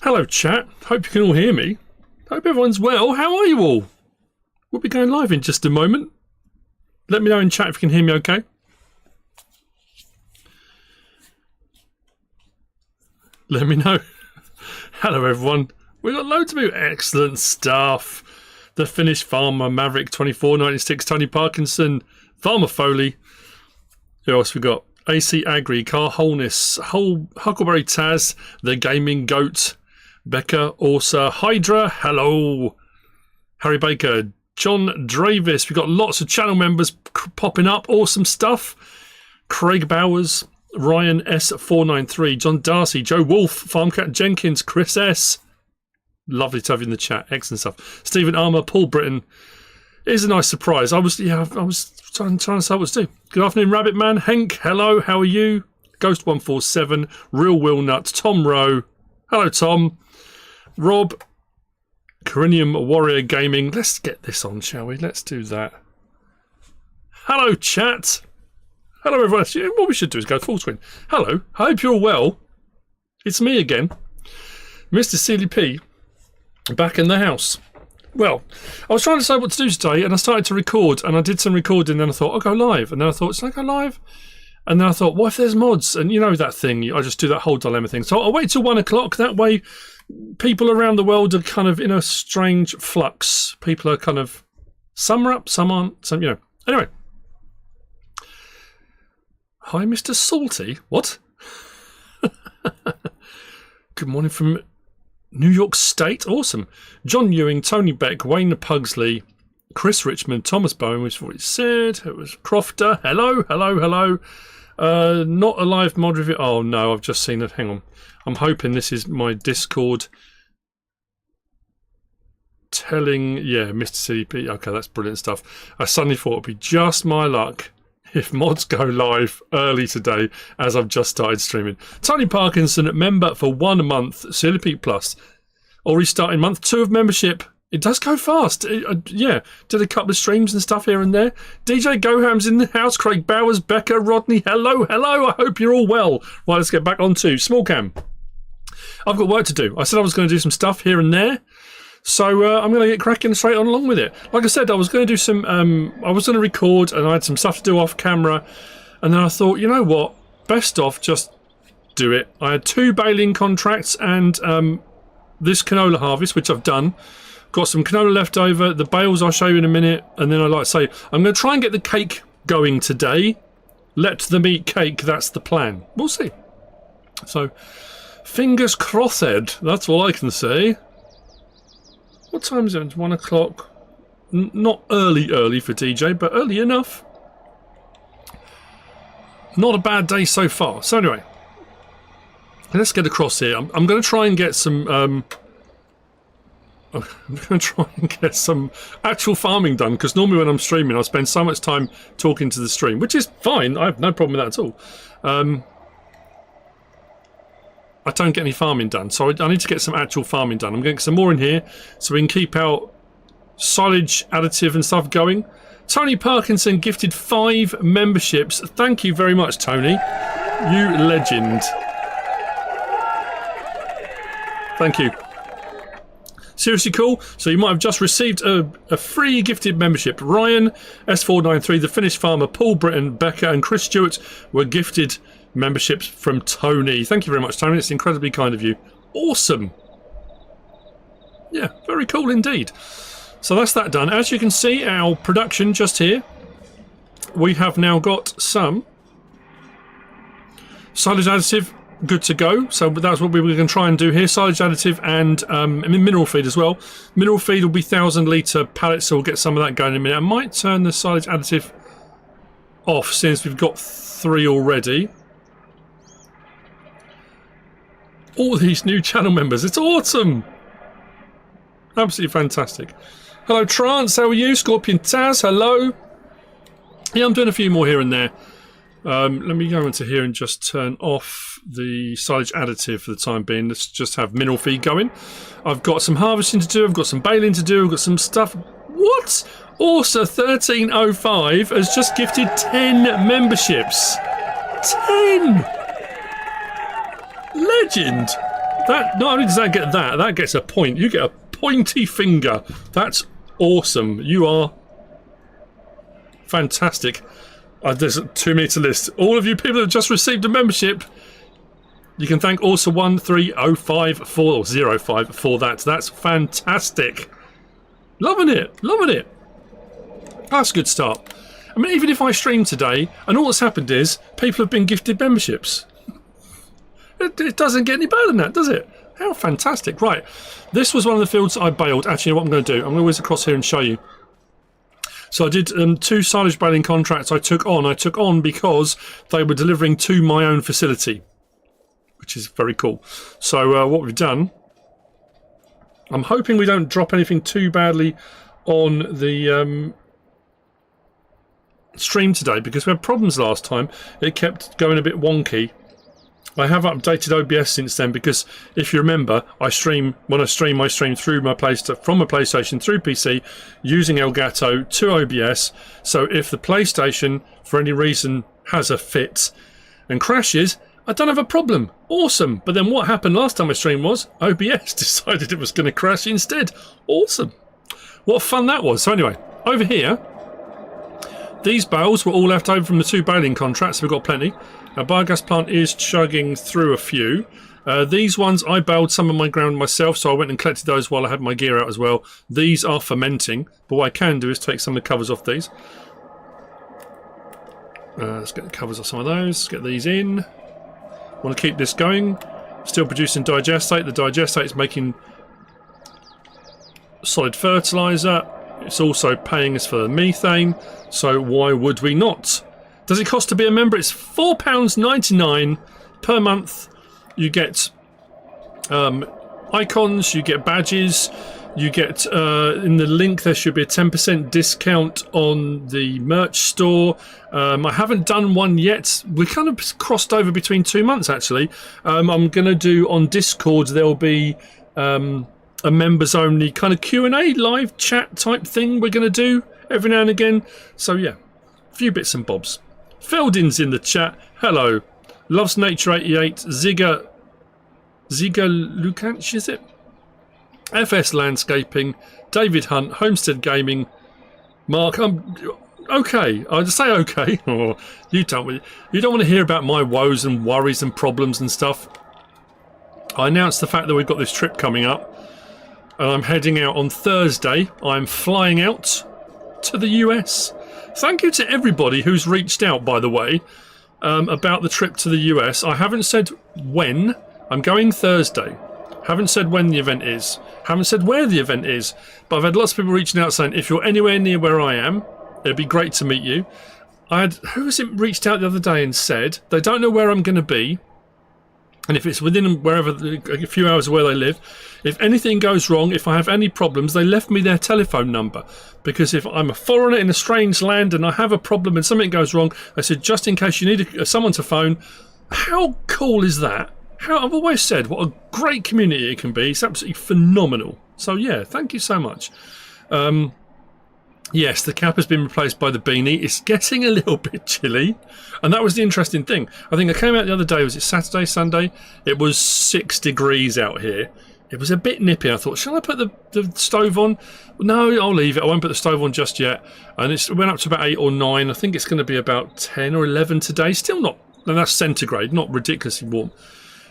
Hello, chat. Hope you can all hear me. Hope everyone's well. How are you all? We'll be going live in just a moment. Let me know in chat if you can hear me okay. Let me know. Hello, everyone. We've got loads of excellent stuff. The Finnish Farmer, Maverick 2496, Tony Parkinson, Farmer Foley. Who else we got? AC Agri, Carl Holness, Huckleberry Taz, The Gaming Goat, Becca, Orsa, Hydra, hello, Harry Baker, John Dravis. We've got lots of channel members popping up. Awesome stuff. Craig Bowers, Ryan S493, John Darcy, Joe Wolf, Farmcat Jenkins, Chris S. Lovely to have you in the chat. Excellent stuff. Stephen Armour, Paul Britton. It is a nice surprise. I was trying to say what to do. Good afternoon, Rabbit Man. Henk, hello. How are you? Ghost147, Real Will Nut, Tom Rowe. Hello, Tom. Rob, Corinium Warrior Gaming. Let's get this on, shall we? Let's do that. Hello, chat. Hello, everyone. What we should do is go full screen. Hello. I hope you're all well. It's me again, MrSealyp, back in the house. Well, I was trying to decide what to do today, and I started to record, and I did some recording, and then I thought, I'll go live. And then I thought, should I go live? And then I thought, what if there's mods? And you know that thing, I just do that whole dilemma thing. So I'll wait till 1 o'clock. That way, people around the world are kind of in a strange flux. People are kind of, some are up, some aren't, some, you know. Anyway. Hi, Mr. Salty. What? Good morning from New York State. Awesome. John Ewing, Tony Beck, Wayne Pugsley, Chris Richmond, Thomas Bowen, which what he said. It was Crofter. Hello, hello, hello. Not a live mod review. Oh no, I've just seen it. Hang on. I'm hoping this is my Discord telling. Yeah, MrSealyp. Okay, that's brilliant stuff. I suddenly thought it'd be just my luck if mods go live early today, as I've just started streaming. Tony Parkinson, member for 1 month, Sealyp Plus. Already starting month 2 of membership. It does go fast. Yeah, did a couple of streams and stuff here and there. DJ Goham's in the house. Craig Bowers, Becca, Rodney. Hello, hello. I hope you're all well. Right, let's get back on to Small Cam. I've got work to do. I said I was going to do some stuff here and there. So I'm going to get cracking straight on along with it. Like I said, I was going to do some, I was going to record and I had some stuff to do off camera. And then I thought, you know what? Best off, just do it. I had 2 baling contracts and this canola harvest, which I've done. Got some canola left over. The bales I'll show you in a minute. And then I like to say, I'm going to try and get the cake going today. Let them eat cake. That's the plan. We'll see. So, fingers crossed. That's all I can say. What time is it? 1 o'clock. Not early for DJ, but early enough. Not a bad day so far. So anyway, let's get across here. I'm going to try and get some. I'm going to try and get some actual farming done, because normally when I'm streaming, I spend so much time talking to the stream, which is fine. I have no problem with that at all. I don't get any farming done, so I need to get some actual farming done. I'm getting some more in here so we can keep our silage additive and stuff going. Tony Parkinson gifted 5 memberships. Thank you very much, Tony. You legend. Thank you. Seriously cool. So you might have just received a free gifted membership. Ryan, S493, The Finnish Farmer, Paul Britton, Becca and Chris Stewart were gifted memberships from Tony. Thank you very much, Tony. It's incredibly kind of you. Awesome. Yeah, very cool indeed. So that's that done. As you can see, our production just here, we have now got some silage additive good to go. So that's what we were going to try and do here. Silage additive and mineral feed as well. Mineral feed will be 1,000 litre pallets, so we'll get some of that going in a minute. I might turn the silage additive off since we've got 3 already. All these new channel members, it's awesome. Absolutely fantastic. Hello Trance, how are you? Scorpion Taz, hello. Yeah, I'm doing a few more here and there. Let me go into here and just turn off the silage additive for the time being. Let's just have mineral feed going. I've got some harvesting to do, I've got some baling to do, I've got some stuff. What? Orsa 1305 has just gifted 10 memberships. 10! Legend! That, not only does that get that, that gets a point. You get a pointy finger. That's awesome. You are fantastic. There's too many to list. All of you people that have just received a membership, you can thank also1305405 for that. That's fantastic. Loving it. Loving it. That's a good start. I mean, even if I stream today and all that's happened is people have been gifted memberships, it doesn't get any better than that, does it? How fantastic. Right, this was one of the fields I bailed. Actually, what I'm going to do, I'm going to whiz across here and show you. So I did 2 silage baling contracts I took on because they were delivering to my own facility, which is very cool. So what we've done, I'm hoping we don't drop anything too badly on the stream today, because we had problems last time. It kept going a bit wonky. I have updated OBS since then, because if you remember, I stream through my from a PlayStation through PC using Elgato to OBS. So if the PlayStation for any reason has a fit and crashes, I don't have a problem. Awesome. But then what happened last time I streamed was OBS decided it was going to crash instead. Awesome. What fun that was. So anyway, over here, these bales were all left over from the 2 baling contracts. We've got plenty. Our biogas plant is chugging through a few. These ones, I baled some of my ground myself, so I went and collected those while I had my gear out as well. These are fermenting, but what I can do is take some of the covers off these. Let's get the covers off some of those. Let's get these in. Want to keep this going. Still producing digestate. The digestate is making solid fertiliser. It's also paying us for the methane, so why would we not? Does it cost to be a member? It's £4.99 per month. You get icons, you get badges, you get in the link there should be a 10% discount on the merch store. I haven't done one yet. We kind of crossed over between 2 months actually. I'm going to do on Discord, there'll be a members only kind of Q&A live chat type thing we're going to do every now and again. So yeah, a few bits and bobs. Feldin's in the chat. Hello. Loves Nature 88. Ziga Lukanch, is it? FS Landscaping. David Hunt. Homestead Gaming. Mark, okay. I'll just say okay. Oh, you don't want to hear about my woes and worries and problems and stuff. I announced the fact that we've got this trip coming up, and I'm heading out on Thursday. I'm flying out to the US. Thank you to everybody who's reached out, by the way, about the trip to the US. I haven't said when. I'm going Thursday. Haven't said when the event is. Haven't said where the event is. But I've had lots of people reaching out saying, if you're anywhere near where I am, it'd be great to meet you. Who was it reached out the other day and said they don't know where I'm going to be, and if it's within wherever, a few hours of where they live, if anything goes wrong, if I have any problems, they left me their telephone number. Because if I'm a foreigner in a strange land and I have a problem and something goes wrong, they said, just in case you need someone to phone. How cool is that? I've always said what a great community it can be. It's absolutely phenomenal. So yeah, thank you so much. Yes, the cap has been replaced by the beanie. It's getting a little bit chilly. And that was the interesting thing. I think I came out the other day, was it Saturday, Sunday? It was 6 degrees out here. It was a bit nippy. I thought, shall I put the stove on? No, I'll leave it. I won't put the stove on just yet. And it went up to about 8 or 9. I think it's going to be about 10 or 11 today. Still not, and that's centigrade, not ridiculously warm.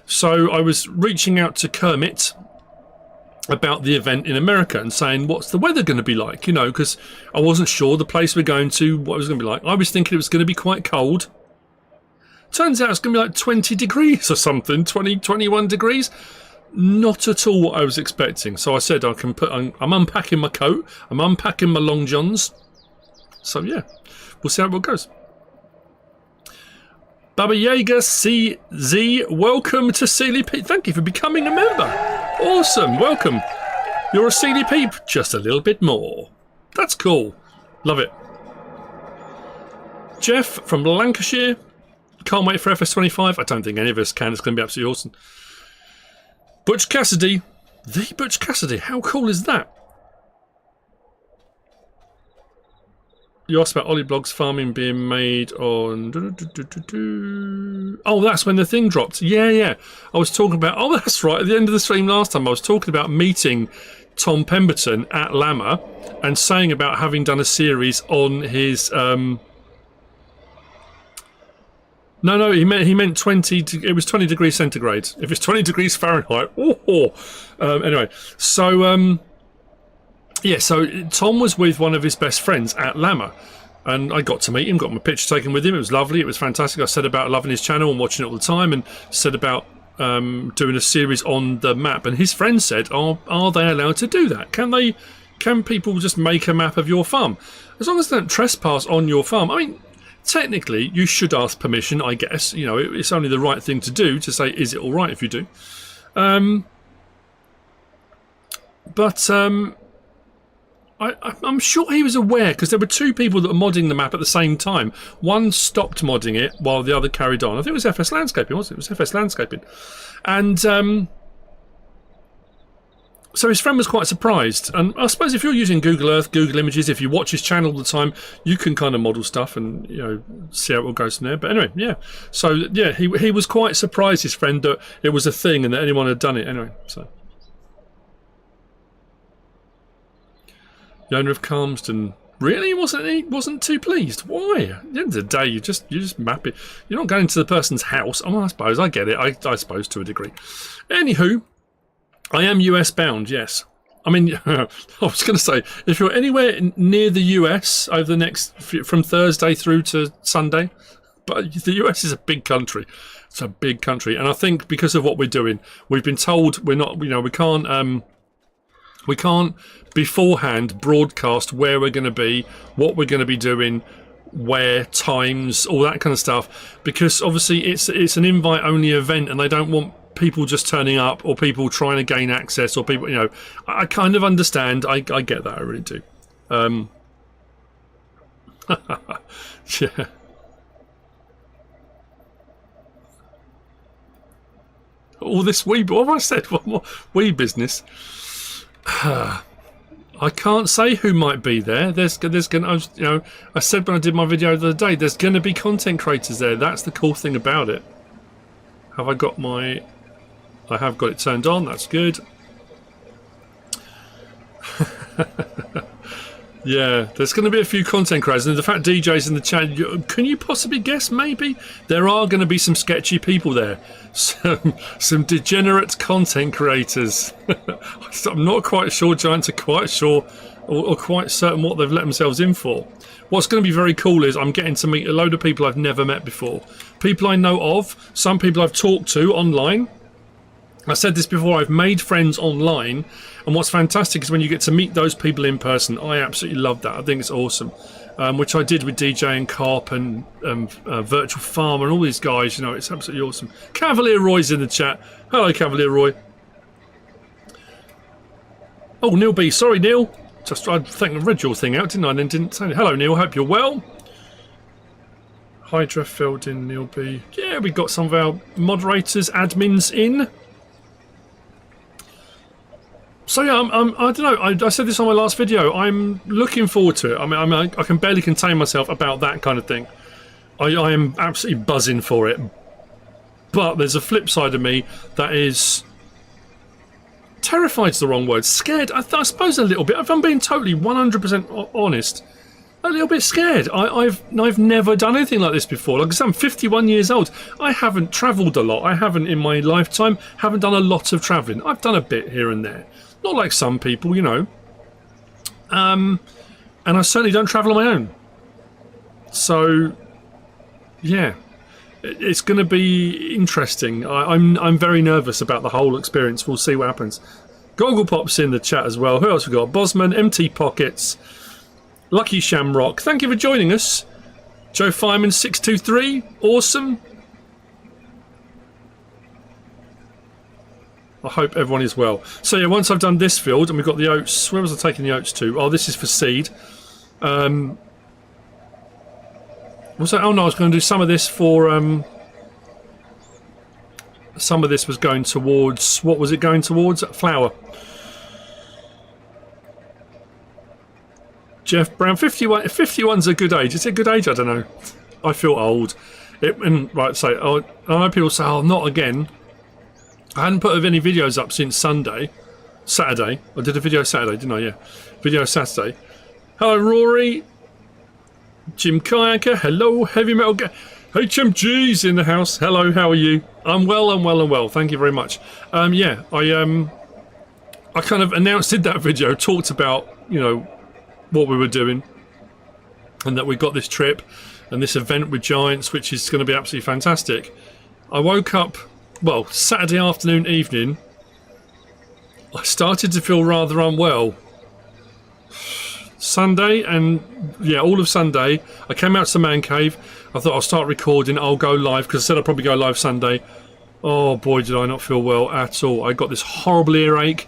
So I was reaching out to Kermit about the event in America and saying, what's the weather going to be like? You know, because I wasn't sure the place we're going to, what it was going to be like. I was thinking it was going to be quite cold. Turns out it's going to be like 20 degrees or something, 20, 21 degrees. Not at all what I was expecting. So I said I'm unpacking my coat, I'm unpacking my long johns. So yeah, we'll see how it goes. Baba Yaga CZ, welcome to Sealyp. Thank you for becoming a member. Awesome, welcome. You're a Sealyp, just a little bit more. That's cool. Love it. Jeff from Lancashire. Can't wait for FS25. I don't think any of us can. It's going to be absolutely awesome. Butch Cassidy. The Butch Cassidy. How cool is that? You asked about Ollie farming being made on... Oh, that's when the thing dropped. Yeah. I was talking about... Oh, that's right. At the end of the stream last time, I was talking about meeting Tom Pemberton at Llama and saying about having done a series on his... No, he meant 20... It was 20 degrees centigrade. If it's 20 degrees Fahrenheit... anyway, so... yeah, so Tom was with one of his best friends at Llama, and I got to meet him, got my picture taken with him. It was lovely, it was fantastic. I said about loving his channel and watching it all the time, and said about doing a series on the map. And his friend said, are they allowed to do that? Can people just make a map of your farm? As long as they don't trespass on your farm. I mean, technically, you should ask permission, I guess. You know, it's only the right thing to do to say, is it all right if you do? I'm sure he was aware, because there were two people that were modding the map at the same time. One stopped modding it while the other carried on. I think it was FS Landscaping, wasn't it? It was FS Landscaping. And so his friend was quite surprised. And I suppose if you're using Google Earth, Google Images, if you watch his channel all the time, you can kind of model stuff and, you know, see how it all goes from there. But anyway, yeah. So, yeah, he was quite surprised, his friend, that it was a thing and that anyone had done it. Anyway, so... The owner of Calmsden really wasn't too pleased. Why? At the end of the day, you just map it. You're not going to the person's house. Oh, I suppose I get it. I suppose to a degree. Anywho, I am US bound. Yes. I mean, I was going to say, if you're anywhere near the US over the next from Thursday through to Sunday, but the US is a big country. It's a big country, and I think because of what we're doing, we've been told we're not. You know, we can't beforehand broadcast where we're going to be, what we're going to be doing, where, times, all that kind of stuff, because obviously it's an invite-only event, and they don't want people just turning up or people trying to gain access or people, you know. I kind of understand. I get that. I really do. Yeah. All this what have I said? What more wee business? I can't say who might be there. There's gonna, you know, I said when I did my video the other day, there's going to be content creators there. That's the cool thing about it. Have I got my? I have got it turned on. That's good. Yeah, there's going to be a few content creators, and the fact DJ's in the chat. Can you possibly guess? Maybe there are going to be some sketchy people there, some degenerate content creators. I'm not quite sure, Giants are quite sure or quite certain what they've let themselves in for. What's going to be very cool is I'm getting to meet a load of people I've never met before, people I know of, some people I've talked to online. I said this before, I've made friends online, and what's fantastic is when you get to meet those people in person. I absolutely love that. I think it's awesome, which I did with DJ and Carp and Virtual Farmer and all these guys. You know, it's absolutely awesome. Cavalier Roy's in the chat. Hello, Cavalier Roy. Oh, Neil B. Sorry, Neil. I think I read your thing out, didn't I? And then didn't say it. Hello, Neil. Hope you're well. Hydra filled in, Neil B. Yeah, we got some of our moderators, admins in. So yeah, I don't know. I said this on my last video. I'm looking forward to it. I mean, I can barely contain myself about that kind of thing. I am absolutely buzzing for it. But there's a flip side of me that is terrified's the wrong word. Scared. I suppose a little bit. If I'm being totally 100% honest, a little bit scared. I've never done anything like this before. Like I said, I'm 51 years old. I haven't travelled a lot. I haven't in my lifetime. Haven't done a lot of travelling. I've done a bit here and there. Not like some people, you know. And I certainly don't travel on my own. So, yeah, it's going to be interesting. I'm very nervous about the whole experience. We'll see what happens. Goggle Pop's in the chat as well. Who else we got? Bosman, MT Pockets, Lucky Shamrock. Thank you for joining us. Joe Fireman 623. Awesome. I hope everyone is well. So yeah, once I've done this field and we've got the oats. Where was I taking the oats to? Oh, this is for seed. Was that? Oh no, I was going to do some of this for. Some of this was going towards. What was it going towards? Flour. Jeff Brown, 51. 51's a good age. It's a good age. I don't know. I feel old. Right, so I know people say, "Oh, not again." I hadn't put any videos up since Saturday. I did a video Saturday, didn't I? Yeah, video Saturday. Hello, Rory. Jim Kayaker. Hello, Heavy Metal. HMG's in the house. Hello, how are you? I'm well. I'm well and well. Thank you very much. Yeah, I kind of announced in that video, talked about, you know, what we were doing, and that we got this trip and this event with Giants, which is going to be absolutely fantastic. I woke up, well, Saturday afternoon, evening, I started to feel rather unwell. Sunday, and yeah, all of Sunday, I came out to the man cave. I thought I'll start recording, I'll go live, because I said I'll probably go live Sunday. Oh boy, did I not feel well at all. I got this horrible earache.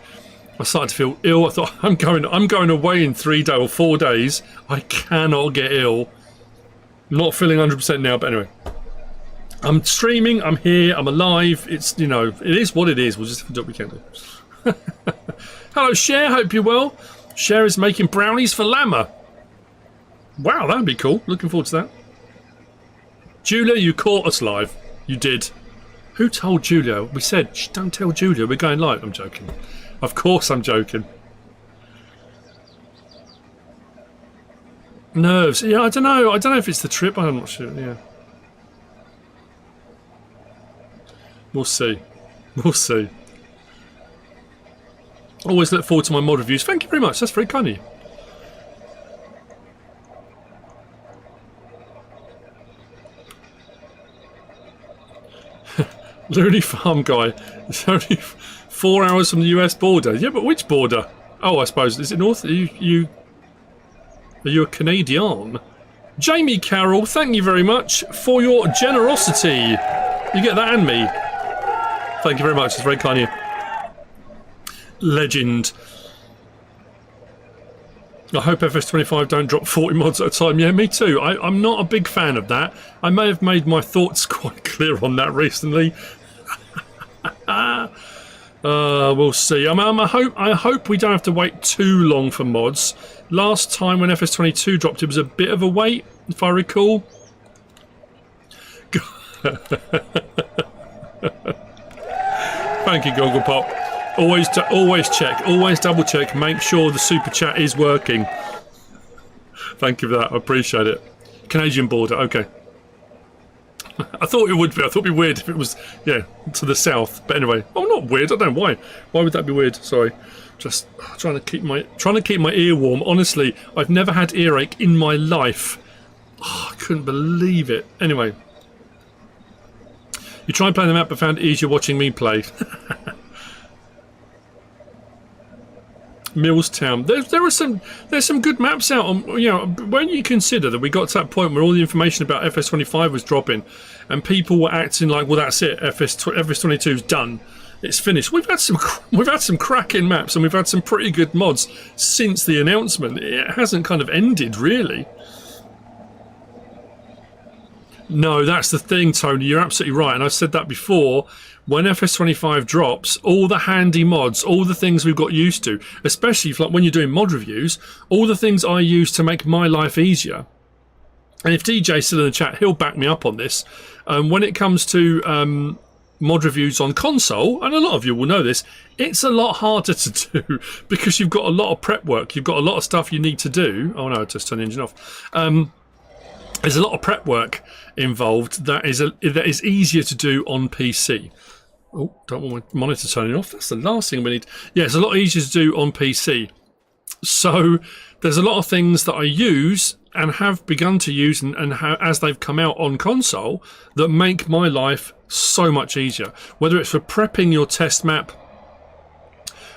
I started to feel ill. I thought, I'm going away in 3 days or 4 days. I cannot get ill. I'm not feeling 100% now, but anyway. I'm streaming, I'm here, I'm alive. It's, you know, it is what it is. We'll just do what we can do. Hello, Cher, hope you're well. Cher is making brownies for Llama. Wow, that'd be cool. Looking forward to that. Julia, you caught us live. You did. Who told Julia? We said, shh, don't tell Julia, we're going live. I'm joking. Of course I'm joking. Nerves. Yeah, I don't know. I don't know if it's the trip. I'm not sure. Yeah. We'll see. We'll see. Always look forward to my mod reviews. Thank you very much. That's very kind of you. Looney Farm guy. It's only 4 hours from the US border. Yeah, but which border? Oh, I suppose. Is it north? Are you a Canadian? Jamie Carroll, thank you very much for your generosity. You get that and me. Thank you very much. It's very kind of you. Legend. I hope FS25 don't drop 40 mods at a time. Yeah, me too. I'm not a big fan of that. I may have made my thoughts quite clear on that recently. We'll see. I hope we don't have to wait too long for mods. Last time when FS22 dropped, it was a bit of a wait, if I recall. Thank you, Goggle Pop. Always check, always double check, make sure the super chat is working. Thank you for that, I appreciate it. Canadian border, okay. I thought it would be, I thought it'd be weird if it was, yeah, to the south. But anyway, oh, not weird, I don't know why. Why would that be weird? Sorry. Just trying to keep my ear warm. Honestly, I've never had earache in my life. Oh, I couldn't believe it. Anyway. You tried playing the map but found it easier watching me play. Millstown. There's some good maps out on, you know, when you consider that we got to that point where all the information about FS25 was dropping and people were acting like, well, that's it, FS22's done, it's finished. We've had some cracking maps and we've had some pretty good mods since the announcement. It hasn't kind of ended really. No, that's the thing, Tony, you're absolutely right, and I've said that before. When FS25 drops, all the handy mods, all the things we've got used to, especially if, like, when you're doing mod reviews, all the things I use to make my life easier. And if DJ's still in the chat, he'll back me up on this. When it comes to mod reviews on console, and a lot of you will know this, it's a lot harder to do because you've got a lot of prep work. You've got a lot of stuff you need to do. Oh no, I just turned the engine off. There's a lot of prep work involved that is easier to do on PC. Oh, don't want my monitor turning off. That's the last thing we need. Yeah, it's a lot easier to do on PC. So there's a lot of things that I use and have begun to use and as they've come out on console that make my life so much easier. Whether it's for prepping your test map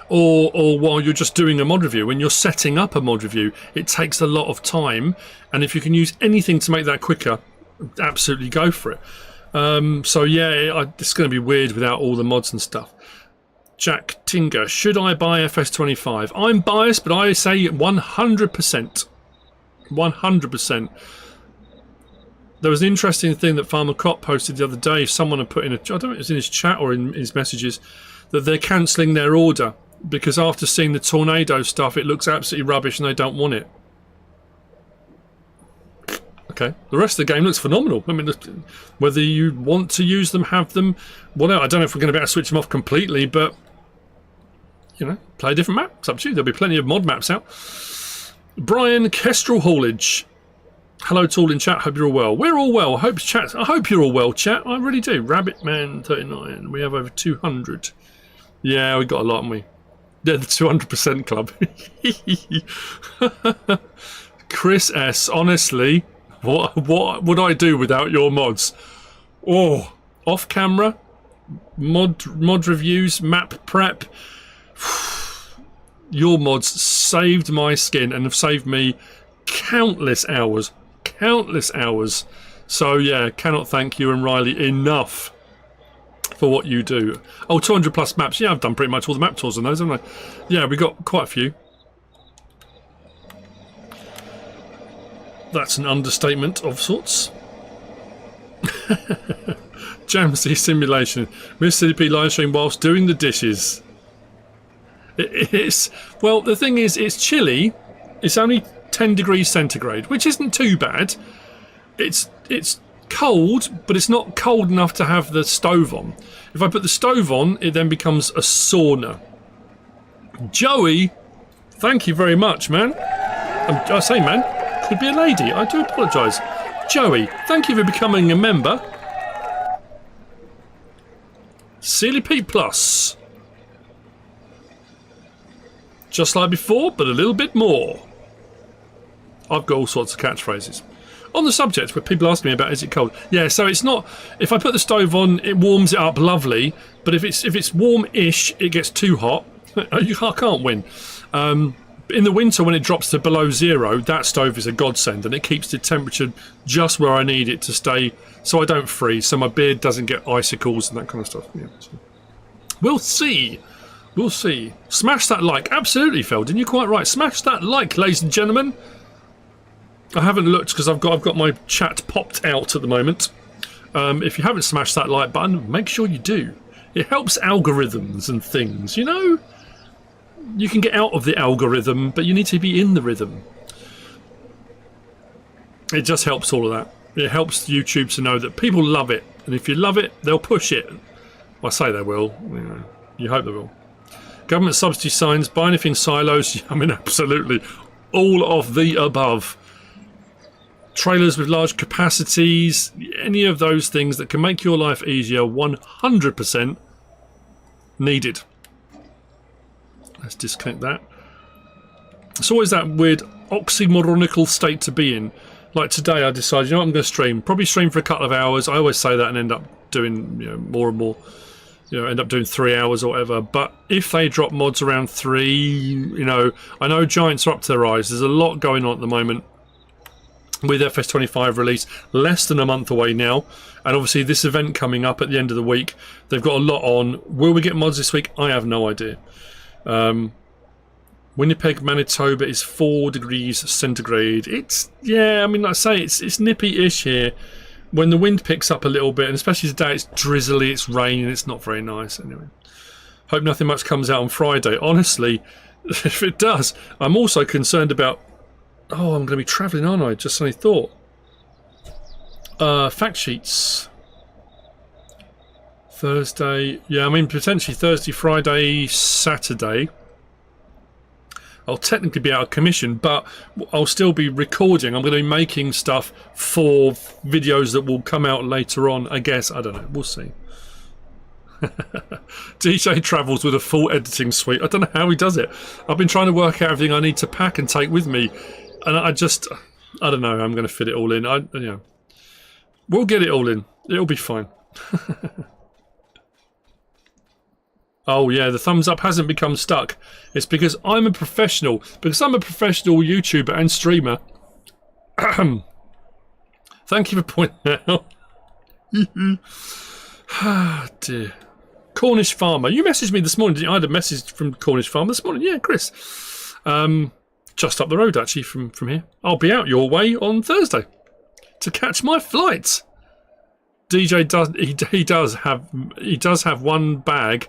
or while you're just doing a mod review. When you're setting up a mod review, it takes a lot of time. And if you can use anything to make that quicker, absolutely go for it. So yeah, it's going to be weird without all the mods and stuff. Jack Tinger, should I buy FS25? I'm biased, but I say 100%. 100%. There was an interesting thing that Farmer Cop posted the other day. Someone had put in I don't know if it was in his chat or in his messages, that they're cancelling their order because after seeing the tornado stuff, it looks absolutely rubbish and they don't want it. Okay, the rest of the game looks phenomenal. I mean, whether you want to use them, have them, whatever. I don't know if we're going to be able to switch them off completely, but you know, play a different map. It's up to you. There'll be plenty of mod maps out. Brian Kestrel Haulage. Hello to all in chat. Hope you're all well. We're all well. I hope you're all well, chat. I really do. Rabbitman 39. We have over 200. Yeah, we got a lot, haven't we? Yeah, the 200% club. Chris S. Honestly, what would I do without your mods? Oh, off camera, mod reviews, map prep. Your mods saved my skin and have saved me countless hours. So yeah, cannot thank you and Riley enough for what you do. Oh, 200 plus maps. Yeah, I've done pretty much all the map tours on those, haven't I? Yeah, we got quite a few. That's an understatement of sorts. Jamsey simulation. MrSealyp live stream whilst doing the dishes. It's, well, the thing is, it's chilly. It's only 10 degrees centigrade, which isn't too bad. It's cold, but it's not cold enough to have the stove on. If I put the stove on, it then becomes a sauna. Joey, thank you very much, man. I say man, could be a lady. I do apologise. Joey, thank you for becoming a member. Sealyp Plus. Just like before, but a little bit more. I've got all sorts of catchphrases. On the subject, where people ask me about is it cold? Yeah, so it's not. If I put the stove on, it warms it up lovely. But if it's warm-ish, it gets too hot. I can't win. In the winter, when it drops to below 0, that stove is a godsend, and it keeps the temperature just where I need it to stay, so I don't freeze, so my beard doesn't get icicles and that kind of stuff. Yeah, so. We'll see. We'll see. Smash that like. Absolutely, Feldon. You're quite right. Smash that like, ladies and gentlemen. I haven't looked because I've got my chat popped out at the moment. If you haven't smashed that like button, make sure you do. It helps algorithms and things, you know? You can get out of the algorithm, but you need to be in the rhythm. It just helps all of that. It helps YouTube to know that people love it, and if you love it, they'll push it. I say they will. You know, you hope they will. Government subsidy signs, buy anything silos. I mean, absolutely. All of the above. Trailers with large capacities, any of those things that can make your life easier, 100% needed. Let's disconnect that. It's always that weird oxymoronical state to be in. Like today I decided, you know what, I'm going to stream. Probably stream for a couple of hours. I always say that and end up doing, you know, more and more. You know, end up doing 3 hours or whatever. But if they drop mods around 3, you know, I know Giants are up to their eyes. There's a lot going on at the moment. With FS25 release, less than a month away now, and obviously this event coming up at the end of the week, they've got a lot on. Will we get mods this week? I have no idea. Winnipeg, Manitoba is 4 degrees centigrade. It's, yeah, I mean, like I say, it's nippy-ish here. When the wind picks up a little bit, and especially today, it's drizzly, it's raining, it's not very nice. Anyway, hope nothing much comes out on Friday. Honestly, if it does, I'm also concerned about. Oh, I'm going to be travelling, aren't I? Just suddenly thought. Fact sheets. Thursday. Yeah, I mean, potentially Thursday, Friday, Saturday. I'll technically be out of commission, but I'll still be recording. I'm going to be making stuff for videos that will come out later on, I guess. I don't know. We'll see. DJ travels with a full editing suite. I don't know how he does it. I've been trying to work out everything I need to pack and take with me. And I don't know. I'm going to fit it all in. You know, we'll get it all in. It'll be fine. Oh yeah, the thumbs up hasn't become stuck. It's because I'm a professional. Because I'm a professional YouTuber and streamer. Thank you for pointing that out. Ah, dear. Cornish Farmer. You messaged me this morning, didn't you? I had a message from Cornish Farmer this morning. Yeah, Chris. Just up the road, actually, from here. I'll be out your way on Thursday to catch my flight. DJ does have one bag.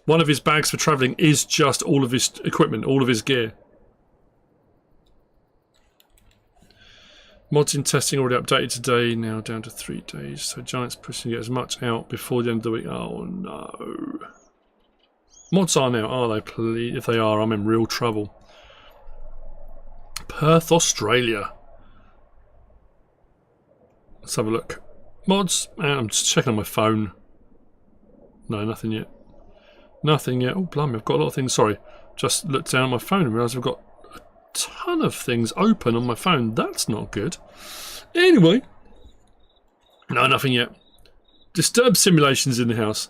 One of his bags for travelling is just all of his equipment, all of his gear. Mods in testing already updated today, now down to 3 days. So Giant's pushing to get as much out before the end of the week. Oh no. Mods are now, are they? Please, if they are, I'm in real trouble. Perth, Australia. Let's have a look. Mods, I'm just checking on my phone. No, nothing yet. Nothing yet. Oh, blimey, I've got a lot of things. Sorry. Just looked down at my phone and realised I've got a ton of things open on my phone. That's not good. Anyway. No, nothing yet. Disturbed simulations in the house.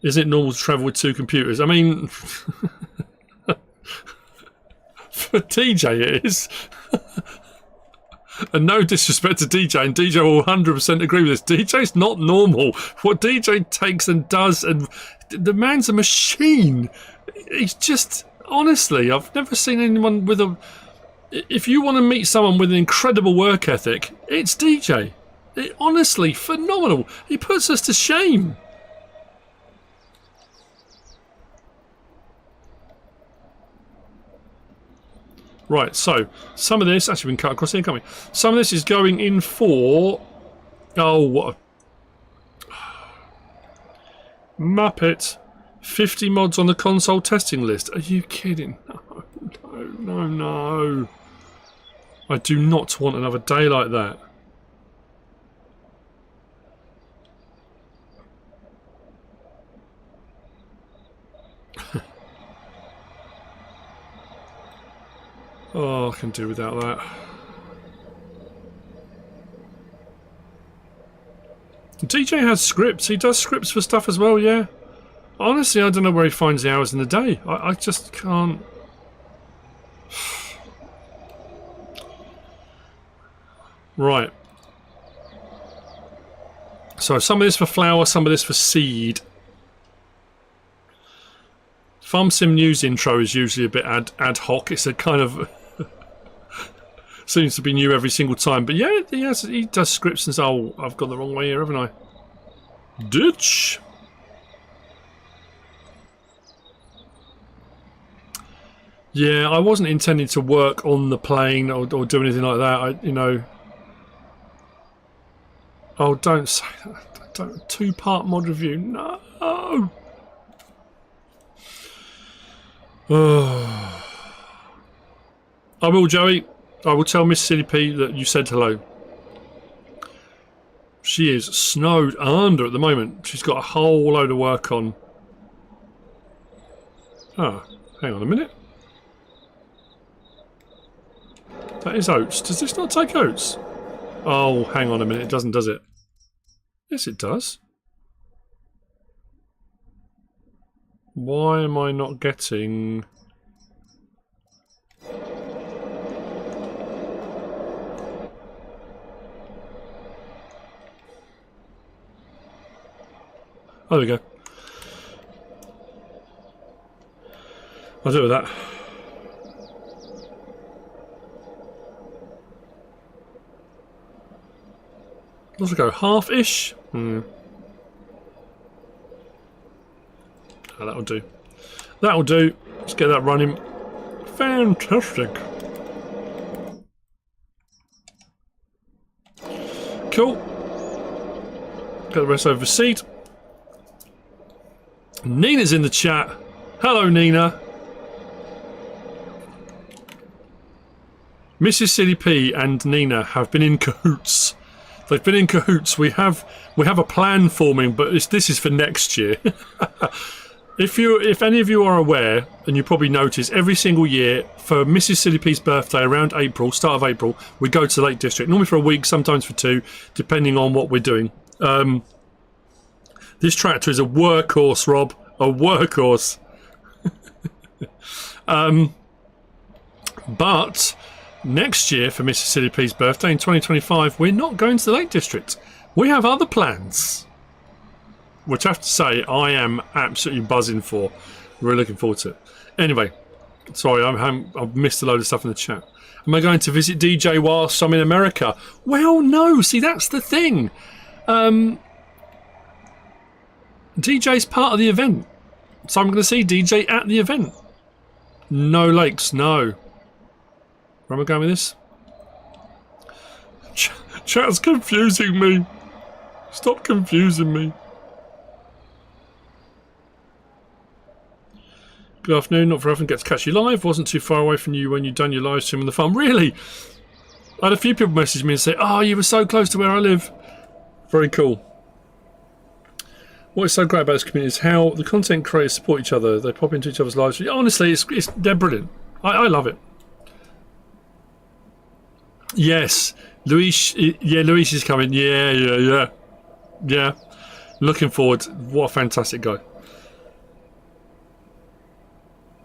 Is it normal to travel with 2 computers? I mean, for DJ it is. And no disrespect to DJ, and DJ will 100% agree with this. DJ's not normal. What DJ takes and does, and the man's a machine. He's just, honestly, I've never seen anyone with a... If you want to meet someone with an incredible work ethic, it's DJ. Honestly, phenomenal. He puts us to shame. Right, so some of this actually we can cut across here, can't we? Some of this is going in for what a Muppet. 50 mods on the console testing list. Are you kidding? No. I do not want another day like that. Oh, I can do without that. DJ has scripts. He does scripts for stuff as well, yeah. Honestly, I don't know where he finds the hours in the day. I just can't... Right. So some of this for flour, some of this for seed. Farm Sim News intro is usually a bit ad hoc. It's a kind of... seems to be new every single time. But yeah, he does scripts and says, oh, I've gone the wrong way here, haven't I? Ditch! Yeah, I wasn't intending to work on the plane or do anything like that. You know... Oh, don't say that. Don't. 2-part mod review. No! I will, Joey. I will tell MrSealyp that you said hello. She is snowed under at the moment. She's got a whole load of work on. Ah, hang on a minute. That is oats. Does this not take oats? Oh, hang on a minute. It doesn't, does it? Yes, it does. Why am I not getting... Oh, there we go. I'll do it with that. Let's go half-ish. Oh, that'll do. That'll do. Let's get that running. Fantastic. Cool. Get the rest over the seat. Nina's in the chat. Hello, Nina. MrSealyp and Nina have been in cahoots. They've been in cahoots. We have a plan forming, but this is for next year. If any of you are aware, and you probably notice, every single year for MrSealyp's birthday around April, start of April, we go to the Lake District. Normally for a week, sometimes for 2, depending on what we're doing. This tractor is a workhorse, Rob. A workhorse. But next year for MrSealyp's birthday in 2025, we're not going to the Lake District. We have other plans, which I have to say I am absolutely buzzing for. Really looking forward to it. Anyway, sorry, I've missed a load of stuff in the chat. Am I going to visit DJ whilst I'm in America? Well, no. See, that's the thing. DJ's part of the event, so I'm going to see DJ at the event. No lakes, no. Where am I going with this? Chat's confusing me. Stop confusing me. Good afternoon. Not very often get to catch you live. Wasn't too far away from you when you done your live stream on the farm. Really? I had a few people message me and say, "Oh, you were so close to where I live." Very cool. What is so great about this community is how the content creators support each other. They pop into each other's lives. Honestly, they're brilliant. I love it. Yes, Luis. Yeah, Luis is coming. Yeah. Looking forward. What a fantastic guy.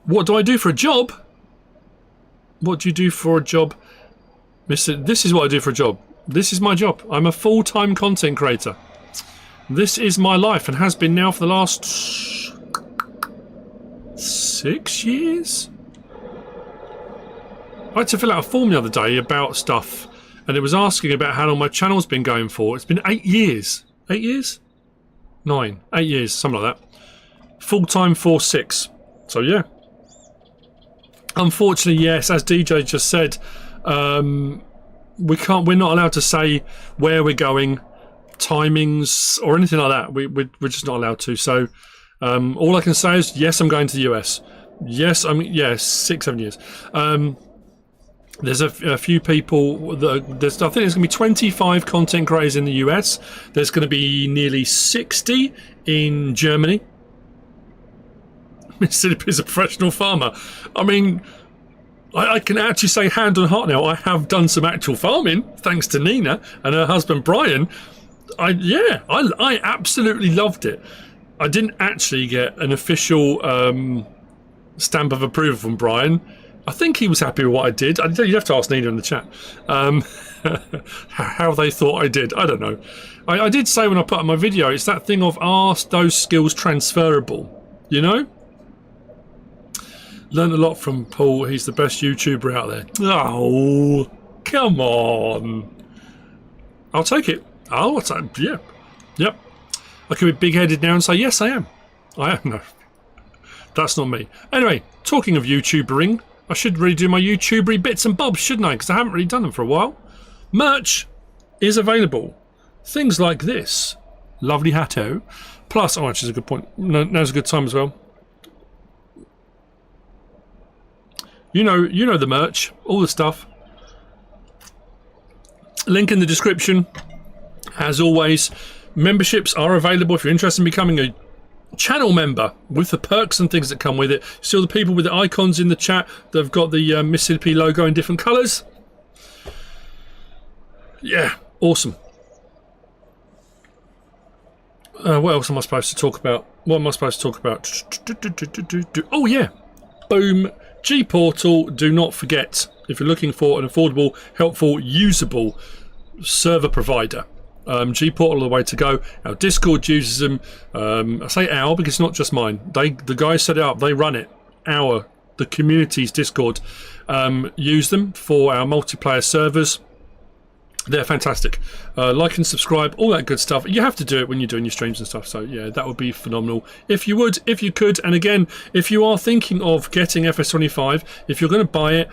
What do I do for a job? What do you do for a job, Mister? This is what I do for a job. This is my job. I'm a full-time content creator. This is my life and has been now for the last 6 years. I had to fill out a form the other day about stuff, and it was asking about how long my channel's been going for. It's been 8 years. 8 years? 9. 8 years, something like that. Full-time for 6. So yeah. Unfortunately, yes, as DJ just said, we're not allowed to say where we're going, timings or anything like that. We're just not allowed to. So all I can say is yes, I'm going to the US. Yes, 6, 7 years. There's a few people that I think there's going to be 25 content creators in the US. There's going to be nearly 60 in Germany. MrSealyp is a professional farmer. I mean, I can actually say hand on heart now, I have done some actual farming thanks to Nina and her husband Brian. I absolutely loved it. I didn't actually get an official stamp of approval from Brian. I think he was happy with what I did. You'd have to ask Nina in the chat how they thought I did. I don't know. I did say when I put up my video, it's that thing of are those skills transferable, you know? Learned a lot from Paul. He's the best YouTuber out there. Oh, come on. I'll take it. Yeah. Yep. I could be big-headed now and say, yes, I am. I am. No. That's not me. Anyway, talking of YouTubering, I should really do my YouTubery bits and bobs, shouldn't I? Because I haven't really done them for a while. Merch is available. Things like this. Lovely hatto. Plus, actually, that's a good point. Now's a good time as well. You know the merch, all the stuff. Link in the description. As always, memberships are available if you're interested in becoming a channel member with the perks and things that come with it. See all the people with the icons in the chat that have got the MrSealyp logo in different colours. Yeah, awesome. What else am I supposed to talk about? Oh yeah, boom. G-Portal, do not forget, if you're looking for an affordable, helpful, usable server provider, G-Portal are the way to go. Our Discord uses them. I say our because it's not just mine. The guys set it up, they run it. The community's Discord use them for our multiplayer servers. They're fantastic. Like and subscribe, all that good stuff. You have to do it when you're doing your streams and stuff. So yeah, that would be phenomenal. If you could. And again, if you are thinking of getting FS25, if you're going to buy it,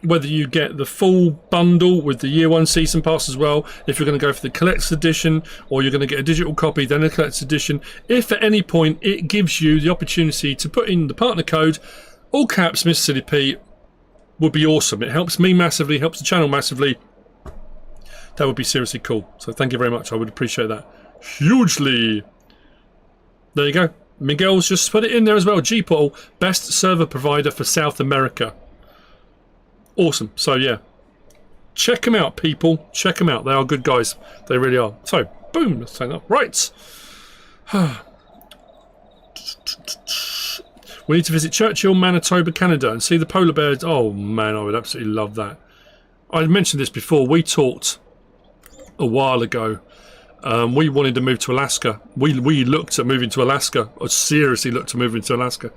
whether you get the full bundle with the year 1 season pass as well, if you're going to go for the collector's edition, or you're going to get a digital copy, then a collector's edition, if at any point it gives you the opportunity to put in the partner code, all caps MrSealyp, would be awesome. It helps me massively, helps the channel massively. That would be seriously cool. So thank you very much. I would appreciate that hugely. There you go. Miguel's just put it in there as well. G-Portal, best server provider for South America. Awesome. So yeah, check them out, people. Check them out. They are good guys. They really are. So boom. Let's turn up. Right. We need to visit Churchill, Manitoba, Canada, and see the polar bears. Oh man, I would absolutely love that. I mentioned this before. We talked a while ago. We wanted to move to Alaska. We looked at moving to Alaska. Or seriously looked at moving to Alaska.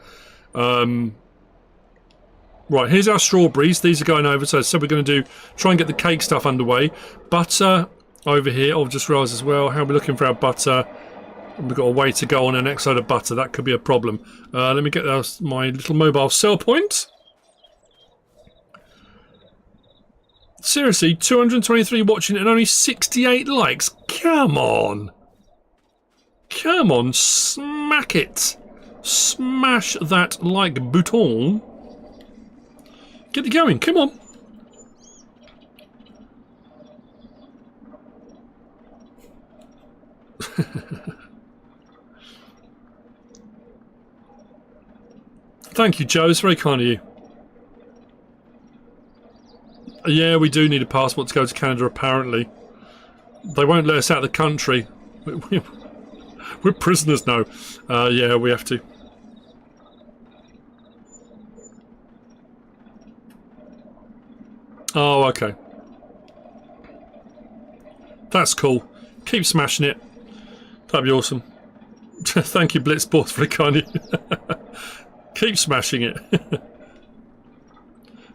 Right, here's our strawberries. These are going over. So we're going to try and get the cake stuff underway. Butter over here. I've just realised as well. How are we looking for our butter? We've got a way to go on an next load of butter. That could be a problem. Let me get my little mobile sell point. Seriously, 223 watching and only 68 likes. Come on. Come on, smack it. Smash that like button. Get it going, come on. Thank you, Joe. It's very kind of you. Yeah, we do need a passport to go to Canada, apparently. They won't let us out of the country. We're prisoners now. Yeah, we have to. Oh, okay. That's cool. Keep smashing it. That'd be awesome. Thank you, Blitzboard, for the kind of you. Keep smashing it.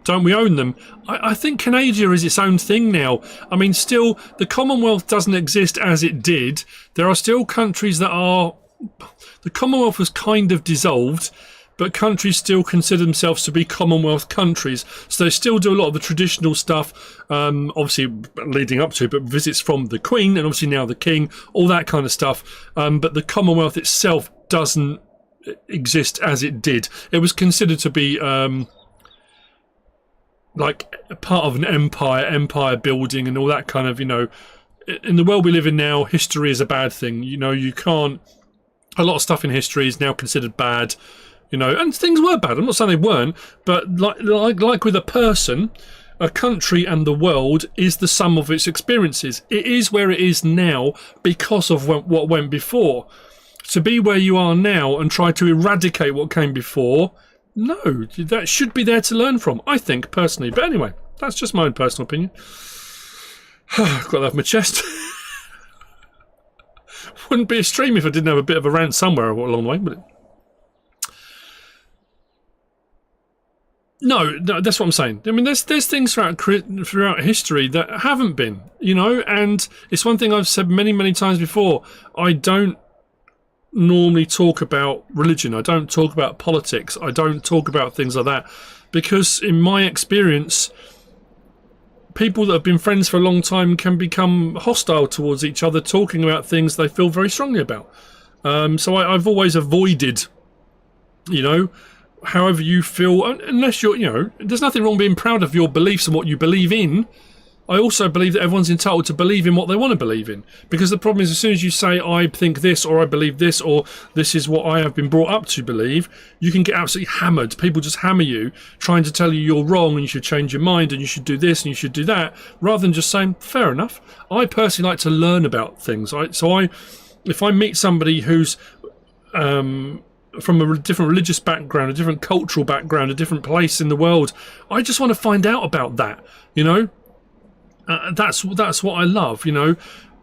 Don't we own them? I think Canada is its own thing now. I mean, still, the Commonwealth doesn't exist as it did. There are still countries that are... The Commonwealth was kind of dissolved, but countries still consider themselves to be Commonwealth countries. So they still do a lot of the traditional stuff, obviously leading up to, but visits from the Queen and obviously now the King, all that kind of stuff. But the Commonwealth itself doesn't exist as it did. It was considered to be... like part of an empire building and all that kind of, you know, in the world we live in now, history is a bad thing. You know, you can't, a lot of stuff in history is now considered bad, you know, and things were bad. I'm not saying they weren't, but like with a person, a country and the world is the sum of its experiences. It is where it is now because of what went before. To be where you are now and try to eradicate what came before, no, that should be there to learn from, I think, personally. But anyway, that's just my own personal opinion. I've got that off my chest. Wouldn't be a stream if I didn't have a bit of a rant somewhere along the way, would it? No, that's what I'm saying. I mean, there's things throughout history that haven't been, you know, and it's one thing I've said many times before. I don't normally talk about religion. I don't talk about politics. I don't talk about things like that because in my experience, people that have been friends for a long time can become hostile towards each other talking about things they feel very strongly about. So I've always avoided, you know, however you feel, unless you're, you know, there's nothing wrong being proud of your beliefs and what you believe in. I also believe that everyone's entitled to believe in what they want to believe in. Because the problem is, as soon as you say, I think this, or I believe this, or this is what I have been brought up to believe, you can get absolutely hammered. People just hammer you, trying to tell you you're wrong and you should change your mind and you should do this and you should do that, rather than just saying, fair enough. I personally like to learn about things. If I meet somebody who's from a different religious background, a different cultural background, a different place in the world, I just want to find out about that, you know? That's what I love, you know.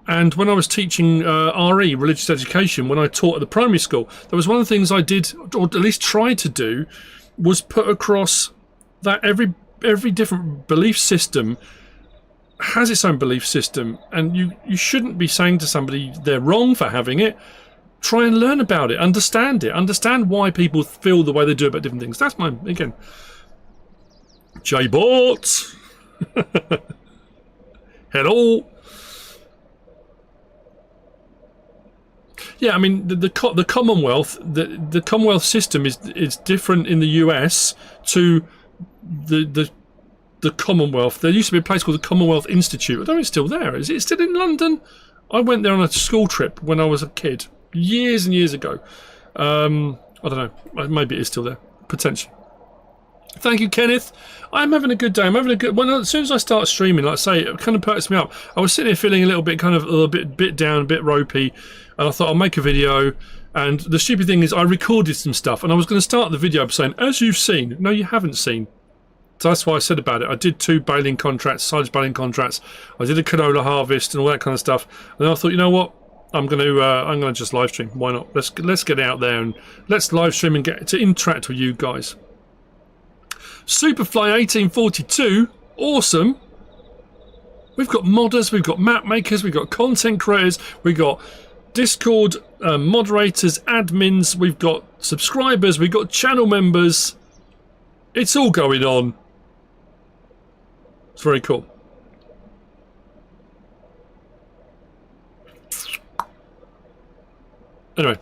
And when I was teaching RE, religious education, when I taught at the primary school, there was one of the things I did, or at least tried to do, was put across that every different belief system has its own belief system, and you shouldn't be saying to somebody they're wrong for having it. Try and learn about it, understand why people feel the way they do about different things. That's my, again, J-Bot. Hello. Yeah, I mean the Commonwealth, the Commonwealth system is different in the US to the Commonwealth. There used to be a place called the Commonwealth Institute. I don't know if it's still there. Is it still in London? I went there on a school trip when I was a kid, years and years ago. I don't know. Maybe it is still there, potentially. Thank you, Kenneth. I'm having a good day. I'm having a good... Well, as soon as I start streaming, like I say, it kind of perks me up. I was sitting here feeling a little bit kind of a bit down, a bit ropey, and I thought I'll make a video. And the stupid thing is I recorded some stuff, and I was going to start the video by saying, as you've seen. No, you haven't seen. So that's why I said about it. I did 2 baling contracts, silage baling contracts. I did a canola harvest and all that kind of stuff. And I thought, you know what? I'm going to just live stream. Why not? Let's get out there and let's live stream and get to interact with you guys. Superfly 1842, awesome. We've got modders, we've got map makers, we've got content creators, we've got Discord moderators, admins, we've got subscribers, we've got channel members. It's all going on. It's very cool. Anyway.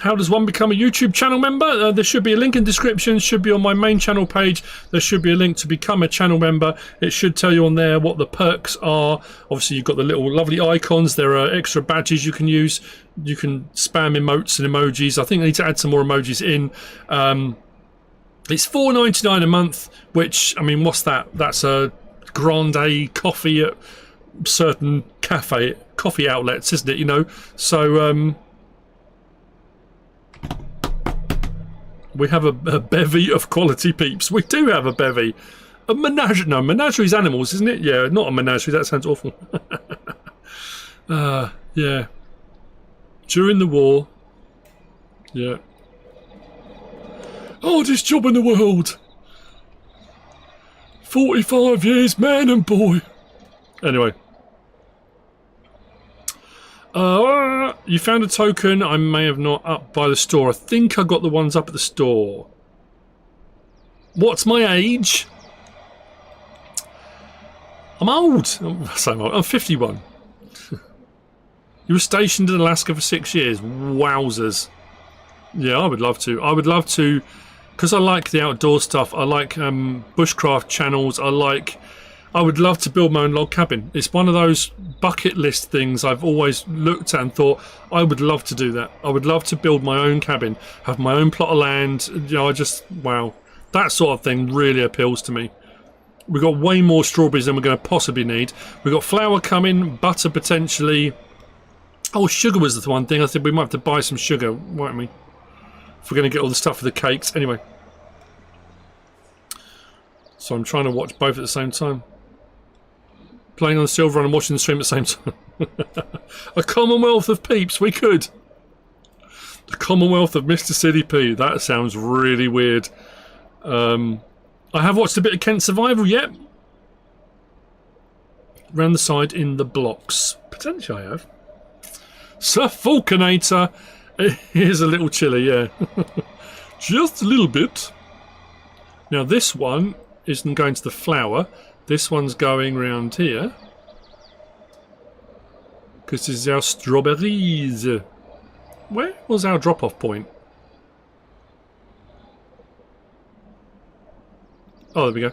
How does one become a YouTube channel member? There should be a link in the description. Should be on my main channel page. There should be a link to become a channel member. It should tell you on there what the perks are. Obviously, you've got the little lovely icons. There are extra badges you can use. You can spam emotes and emojis. I think I need to add some more emojis in. It's $4.99 a month, which, I mean, what's that? That's a grande coffee at certain coffee outlets, isn't it? You know, so we have a bevy of quality peeps. We do have a bevy. A menagerie. No, menagerie's animals, isn't it? Yeah, not a menagerie. That sounds awful. Yeah. During the war. Yeah. Hardest job in the world. 45 years, man and boy. Anyway. You found a token. I may have not up by the store. I think I got the ones up at the store. What's my age? I'm old. I'm 51. You were stationed in Alaska for 6 years. Wowzers. Yeah, I would love to. I would love to, because I like the outdoor stuff. I like bushcraft channels. I would love to build my own log cabin. It's one of those bucket list things I've always looked at and thought, I would love to do that. I would love to build my own cabin, have my own plot of land. You know, wow. That sort of thing really appeals to me. We've got way more strawberries than we're going to possibly need. We've got flour coming, butter potentially. Oh, sugar was the one thing. I said we might have to buy some sugar, won't we? If we're going to get all the stuff for the cakes. Anyway. So I'm trying to watch both at the same time. Playing on the silver and watching the stream at the same time. A commonwealth of peeps, we could. The commonwealth of MrSealyp. That sounds really weird. I have watched a bit of Kent Survival yet. Round the side in the blocks. Potentially I have. Sir Falconator. Here's a little chilly, yeah. Just a little bit. Now this one isn't going to the flour. This one's going round here. Because this is our strawberries. Where was our drop-off point? Oh, there we go.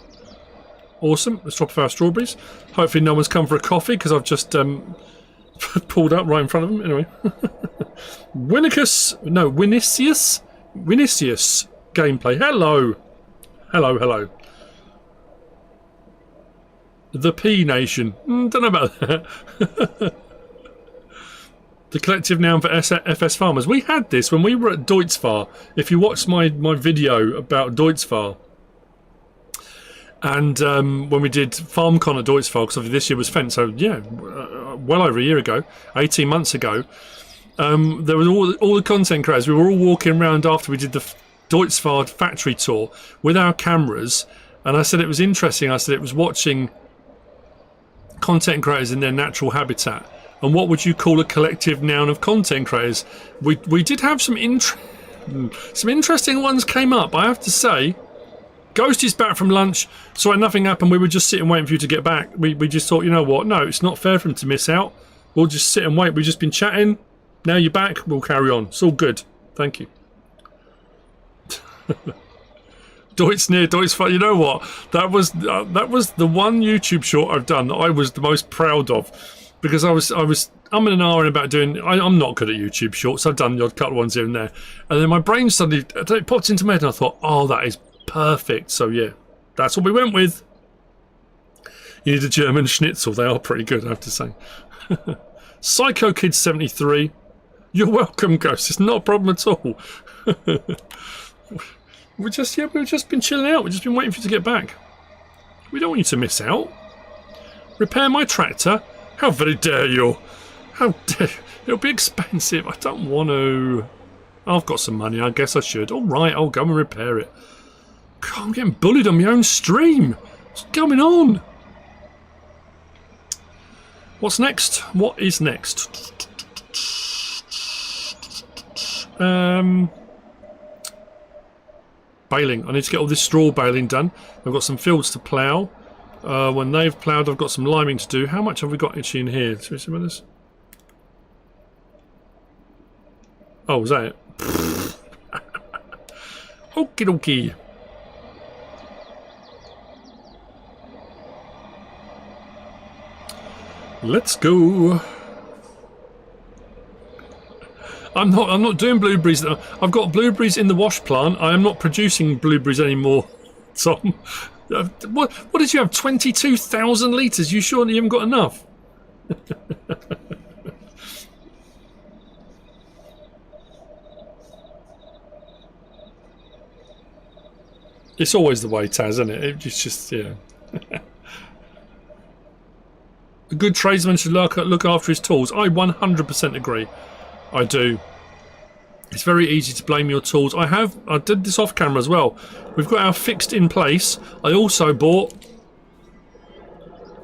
Awesome. Let's drop off our strawberries. Hopefully no one's come for a coffee, because I've just pulled up right in front of them. Anyway. Vinicius gameplay. Hello. Hello. The P Nation. Don't know about that. The collective noun for FS farmers. We had this when we were at Deutzfahr. If you watched my video about Deutzfahr, and when we did FarmCon at Deutzfahr, because obviously this year was Fent, so yeah, well over a year ago, 18 months ago, there was all the content creators. We were all walking around after we did the Deutzfahr factory tour with our cameras, and I said it was interesting. I said it was watching content creators in their natural habitat. And what would you call a collective noun of content creators? We did have some interesting ones came up, I have to say. Ghost is back from lunch. Sorry, nothing happened. We were just sitting waiting for you to get back. We just thought, you know what? No, it's not fair for him to miss out. We'll just sit and wait. We've just been chatting. Now you're back. We'll carry on. It's all good. Thank you. Deutzfahr. You know what? That was the one YouTube short I've done that I was the most proud of, because I was umming and ahhing about doing. I'm not good at YouTube shorts. I've done the odd couple ones here and there, and then my brain suddenly it popped into my head, and I thought, oh, that is perfect. So yeah, that's what we went with. You need a German schnitzel. They are pretty good, I have to say. Psycho Kid 73. You're welcome, Ghost. It's not a problem at all. We've just been chilling out. We've just been waiting for you to get back. We don't want you to miss out. Repair my tractor? How very dare you? How dare you? It'll be expensive. I don't want to. I've got some money. I guess I should. All right, I'll go and repair it. God, I'm getting bullied on my own stream. What's going on? What's next? What is next? Baling. I need to get all this straw baling done. I've got some fields to plough. When they've ploughed, I've got some liming to do. How much have we got actually in here? Should we see about this? Oh, was that it? Okie dokie. Let's go. I'm not doing blueberries. I've got blueberries in the wash plant. I am not producing blueberries anymore, Tom. What did you have? 22,000 litres? You sure you haven't got enough? It's always the way, Taz, isn't it? It's just, yeah. A good tradesman should look after his tools. I 100% agree. I do. It's very easy to blame your tools. I did this off camera as well. We've got our fixed in place. I also bought,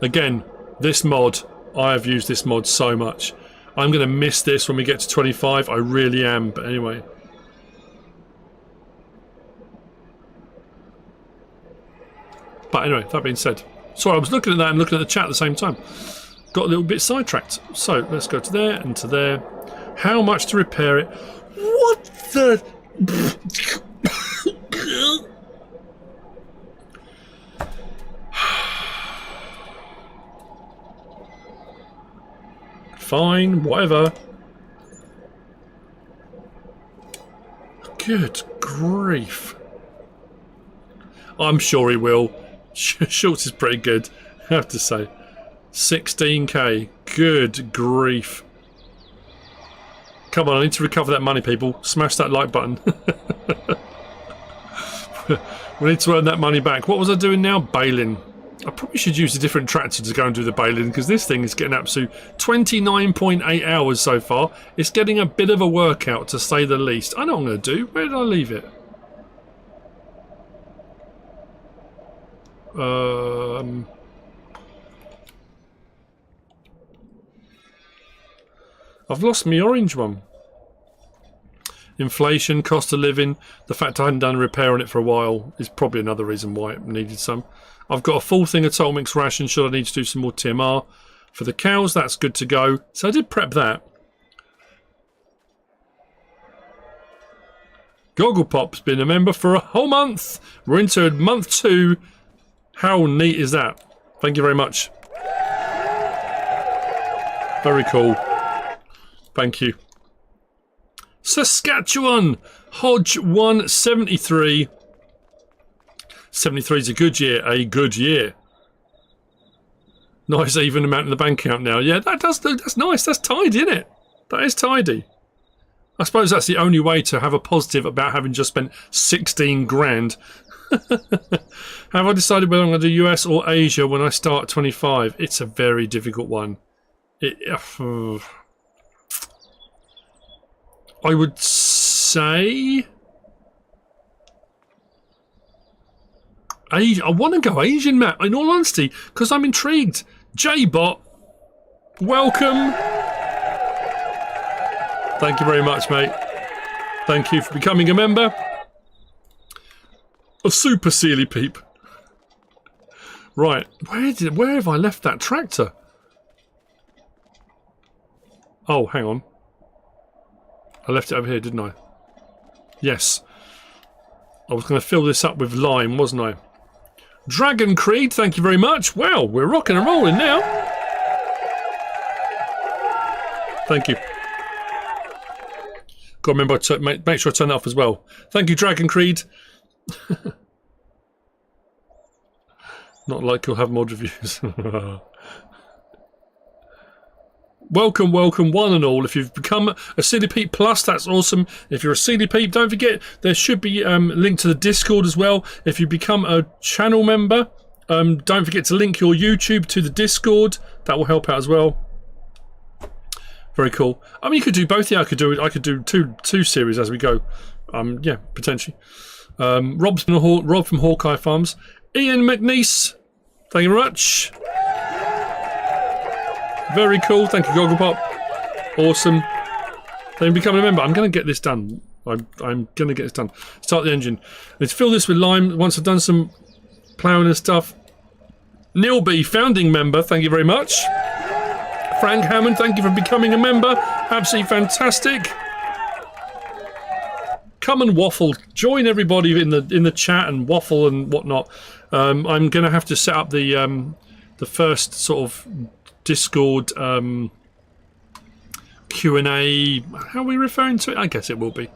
again, this mod. I have used this mod so much. I'm going to miss this when we get to 25. I really am. But anyway. But anyway, that being said. Sorry, I was looking at that and looking at the chat at the same time. Got a little bit sidetracked. So, let's go to there and to there. How much to repair it? What the... Fine, whatever. Good grief. I'm sure he will. Schultz is pretty good, I have to say. 16k. Good grief. Come on, I need to recover that money, people. Smash that like button. We need to earn that money back. What was I doing now? Baling. I probably should use a different tractor to go and do the baling, because this thing is getting up to 29.8 hours so far. It's getting a bit of a workout, to say the least. I know what I'm going to do. Where did I leave it? I've lost my orange one. Inflation, cost of living, the fact I hadn't done a repair on it for a while is probably another reason why it needed some. I've got a full thing of total mix ration should I need to do some more TMR. For the cows, that's good to go. So I did prep that. Gogglepop's been a member for a whole month. We're into month 2. How neat is that? Thank you very much. Very cool. Thank you. Saskatchewan, Hodge 173. 73 is a good year. A good year. Nice even amount in the bank account now. Yeah, that's nice. That's tidy, isn't it? That is tidy. I suppose that's the only way to have a positive about having just spent 16 grand. Have I decided whether I'm going to do US or Asia when I start 25? It's a very difficult one. I would say Asia. I want to go Asian, Matt, in all honesty, because I'm intrigued. J-Bot, welcome. Thank you very much, mate. Thank you for becoming a member. A super MrSealyp. Right, where have I left that tractor? Oh, hang on. I left it over here, didn't I? Yes. I was going to fill this up with lime, wasn't I? Dragon Creed, thank you very much. Wow, we're rocking and rolling now. Thank you. Got to remember to make sure I turn that off as well. Thank you, Dragon Creed. Not like you'll have mod reviews. Welcome, welcome, one and all. If you've become a MrSealyp Plus, that's awesome. If you're a MrSealyp, don't forget there should be a link to the Discord as well. If you become a channel member, don't forget to link your YouTube to the Discord. That will help out as well. Very cool. I mean, you could do both. Yeah, I could do two series as we go. Yeah, potentially. Rob from Hawkeye Farms. Ian McNeese, thank you very much. Very cool, thank you, Gogglepop. Awesome. Then become a member. I'm going to get this done. I'm going to get this done. Start the engine. Let's fill this with lime once I've done some ploughing and stuff. Neil B, founding member, thank you very much. Frank Hammond, thank you for becoming a member. Absolutely fantastic. come and waffle. Join everybody in the chat and waffle and whatnot. I'm going to have to set up the first sort of Discord Q&A. How are we referring to it? I guess it will be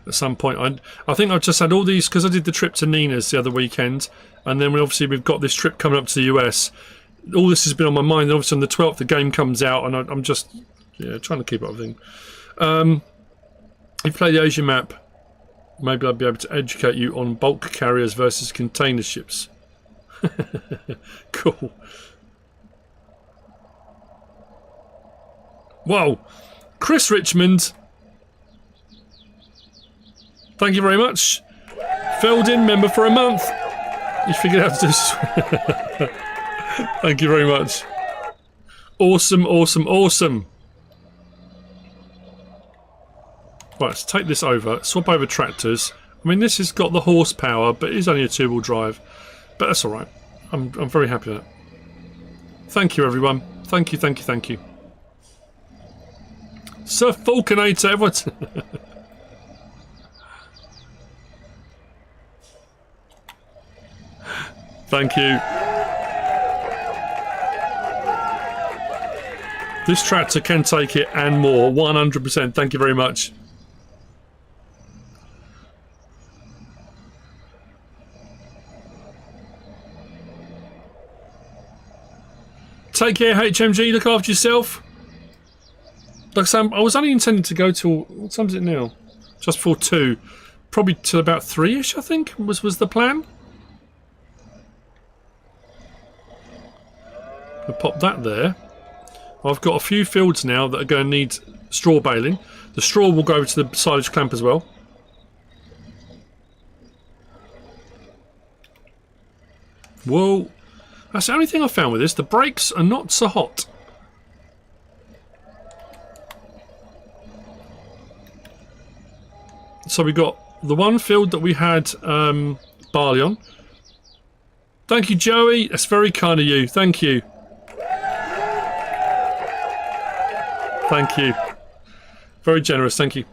at some point. I think I've just had all these because I did the trip to Nina's the other weekend, and then we've got this trip coming up to the US. All this has been on my mind. And obviously on the 12th the game comes out, and I'm just trying to keep up with everything. If you play the Asian map, maybe I'll be able to educate you on bulk carriers versus container ships. Cool. Wow, Chris Richmond, thank you very much. Filled in member for a month. You figured out to do this. Thank you very much. Awesome, awesome, awesome. Right, let's take this over, swap over tractors. I mean, this has got the horsepower, but it is only a two-wheel drive. But that's all right. I'm very happy with that. Thank you, everyone. Thank you, thank you, thank you. Sir Falconator, everyone. Thank you. This tractor can take it and more, 100%. Thank you very much. Take care, HMG. Look after yourself. Like I said, I was only intending to go till... What time is it now? Just before 2. Probably till about 3-ish, I think, was the plan. I'll pop that there. I've got a few fields now that are going to need straw baling. The straw will go over to the silage clamp as well. Whoa. That's the only thing I found with this. The brakes are not so hot. So we got the one field that we had barley on. Thank you, Joey. That's very kind of you. Thank you. Thank you. Very generous. Thank you.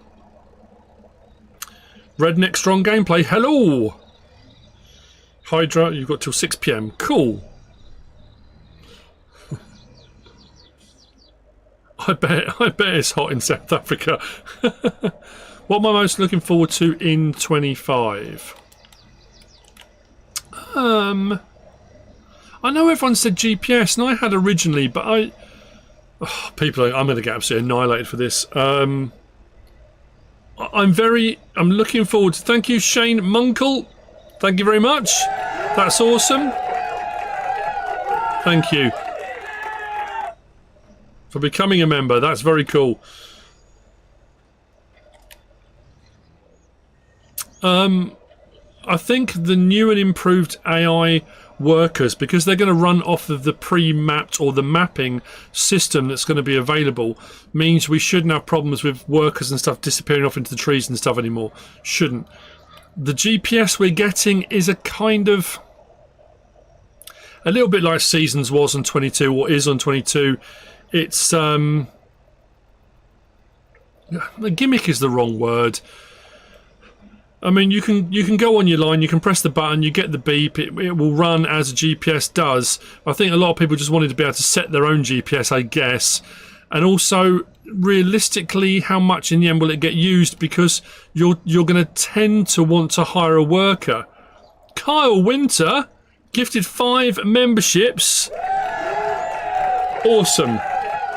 Redneck Strong Gameplay. Hello. Hydra, you've got till 6 PM. Cool. I bet it's hot in South Africa. What am I most looking forward to in 25? I know everyone said GPS, and I had originally, but I'm going to get absolutely annihilated for this. I'm looking forward to. Thank you, Shane Munkle. Thank you very much. That's awesome. Thank you for becoming a member. That's very cool. I think the new and improved AI workers, because they're going to run off of the pre-mapped or the mapping system that's going to be available, means we shouldn't have problems with workers and stuff disappearing off into the trees and stuff anymore. Shouldn't. The GPS we're getting is a kind of a little bit like Seasons was on 22 or is on 22. It's the gimmick is the wrong word. I mean, you can go on your line, you can press the button, you get the beep, it will run as a GPS does. I think a lot of people just wanted to be able to set their own GPS, I guess. And also, realistically, how much in the end will it get used? Because you're going to tend to want to hire a worker. Kyle Winter gifted 5 memberships. Awesome.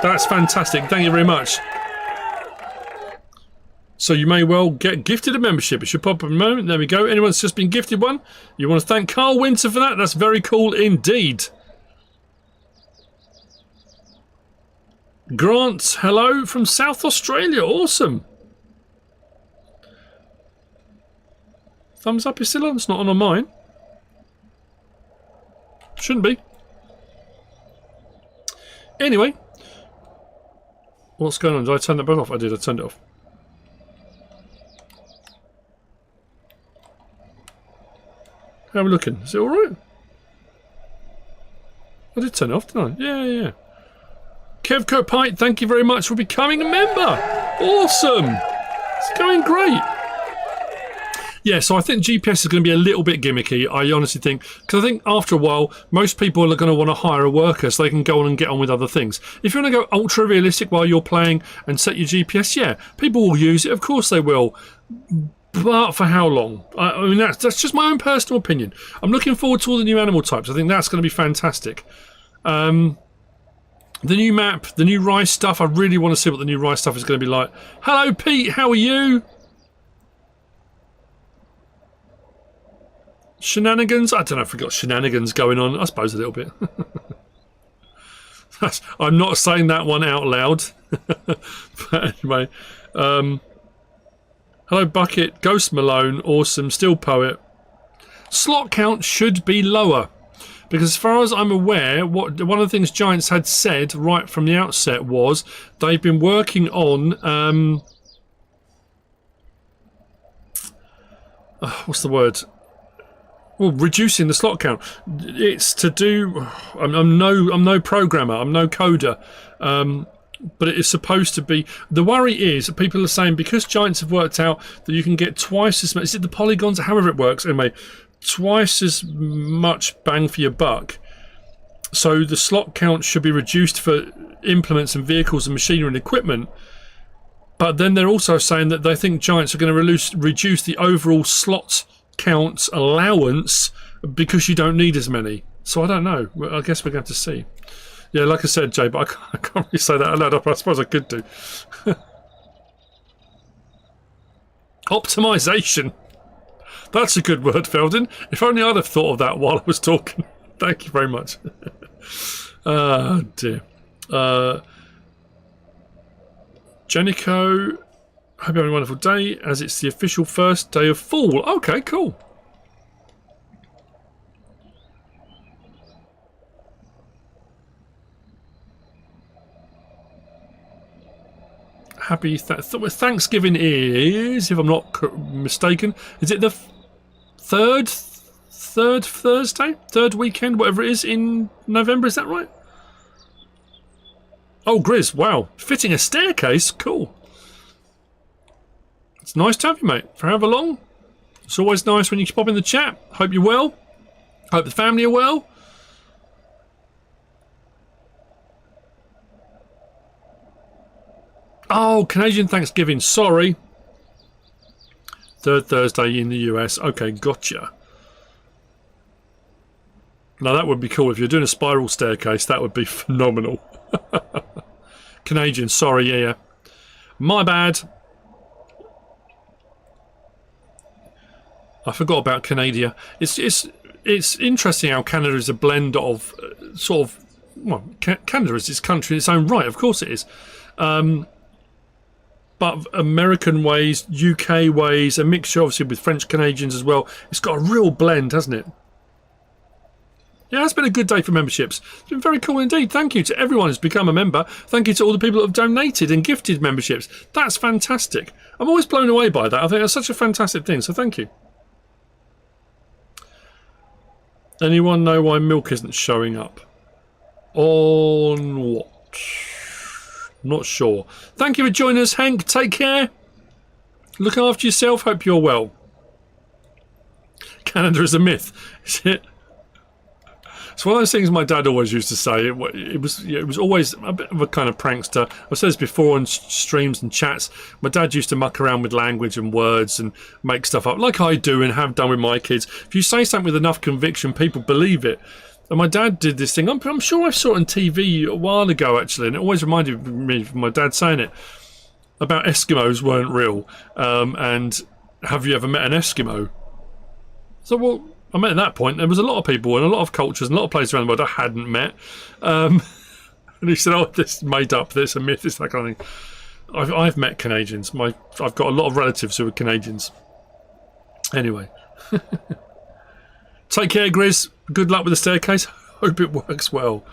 That's fantastic. Thank you very much. So you may well get gifted a membership. It should pop up in a moment. There we go. Anyone that's just been gifted one, you want to thank Carl Winter for that. That's very cool indeed. Grant, hello from South Australia. Awesome. Thumbs up is still on. It's not on mine. Shouldn't be. Anyway. What's going on? Did I turn that back off? I did. I turned it off. How are we looking? Is it alright? I did turn it off, didn't I? Yeah. Kevco Pite, thank you very much for becoming a member. Awesome. It's going great. Yeah, so I think GPS is going to be a little bit gimmicky, I honestly think, because I think after a while, most people are going to want to hire a worker so they can go on and get on with other things. If you want to go ultra realistic while you're playing and set your GPS, yeah, people will use it, of course they will. But for how long? I mean, that's just my own personal opinion. I'm looking forward to all the new animal types. I think that's going to be fantastic. The new map, the new rice stuff, I really want to see what the new rice stuff is going to be like. Hello, Pete, how are you? Shenanigans? I don't know if we've got shenanigans going on. I suppose a little bit. I'm not saying that one out loud. But anyway. Hello, Bucket. Ghost Malone. Awesome. Still Poet. Slot count should be lower. Because as far as I'm aware, one of the things Giants had said right from the outset was they've been working on... what's the word? Well, reducing the slot count. It's to do. I'm no programmer. I'm no coder. But it is supposed to be. The worry is people are saying because Giants have worked out that you can get twice as much. Is it the polygons? However it works. Anyway, twice as much bang for your buck. So the slot count should be reduced for implements and vehicles and machinery and equipment. But then they're also saying that they think Giants are going to reduce the overall slot count allowance because you don't need as many. So I don't know. I guess we're going to see. Yeah, like I said, Jay, but I can't really say that out loud. I suppose I could do. Optimization. That's a good word, Feldon. If only I'd have thought of that while I was talking. Thank you very much. Oh, dear. Jenico, hope you're having a wonderful day, as it's the official first day of fall. Okay, cool. Happy Thanksgiving is, if I'm not mistaken, is it the third Thursday? Third weekend, whatever it is, in November, is that right? Oh, Grizz, wow. Fitting a staircase? Cool. It's nice to have you, mate. For however long. It's always nice when you pop in the chat. Hope you're well. Hope the family are well. Oh, Canadian Thanksgiving. Sorry. Third Thursday in the US. Okay, gotcha. Now, that would be cool. If you're doing a spiral staircase, that would be phenomenal. Canadian. Sorry, yeah. My bad. I forgot about Canada. It's interesting how Canada is a blend of sort of, well, Canada is its country in its own right, of course it is, but American ways, UK ways, a mixture obviously with French Canadians as well. It's got a real blend, hasn't it? Yeah, it's been a good day for memberships. It's been very cool indeed. Thank you to everyone who's become a member. Thank you to all the people that have donated and gifted memberships. That's fantastic. I'm always blown away by that. I think that's such a fantastic thing, so thank you. Anyone know why milk isn't showing up? On what? Not sure. Thank you for joining us, Hank. Take care. Look after yourself. Hope you're well. Canada is a myth. Is it? It's one of those things my dad always used to say. It was always a bit of a kind of prankster. I've said this before on streams and chats. My dad used to muck around with language and words and make stuff up, like I do and have done with my kids. If you say something with enough conviction, people believe it. And my dad did this thing. I'm sure I saw it on TV a while ago, actually, and it always reminded me of my dad saying it, about Eskimos weren't real. And have you ever met an Eskimo? So, well, I met at that point, there was a lot of people and a lot of cultures and a lot of places around the world I hadn't met. And he said, oh, this is made up, this is a myth, this that kind of thing. I've met Canadians. I've got a lot of relatives who are Canadians. Anyway. Take care, Grizz. Good luck with the staircase. Hope it works well.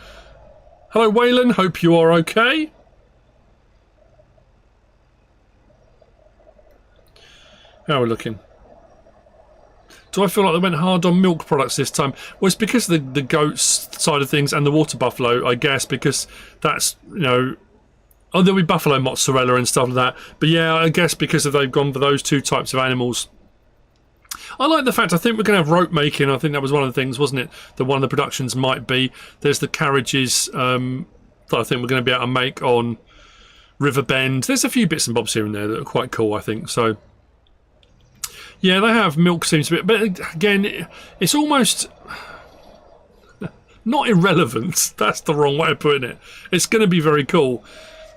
Hello, Waylon. Hope you are okay. How are we looking? Do I feel like they went hard on milk products this time? Well, it's because of the goats side of things and the water buffalo, I guess, because that's, you know... Oh, there'll be buffalo mozzarella and stuff like that. But yeah, I guess because they've gone for those two types of animals, I like the fact, I think we're going to have rope making. I think that was one of the things, wasn't it? That one of the productions might be. There's the carriages that I think we're going to be able to make on River Bend. There's a few bits and bobs here and there that are quite cool, I think. So, yeah, they have milk seems to be... But again, it's almost... not irrelevant. That's the wrong way of putting it. It's going to be very cool.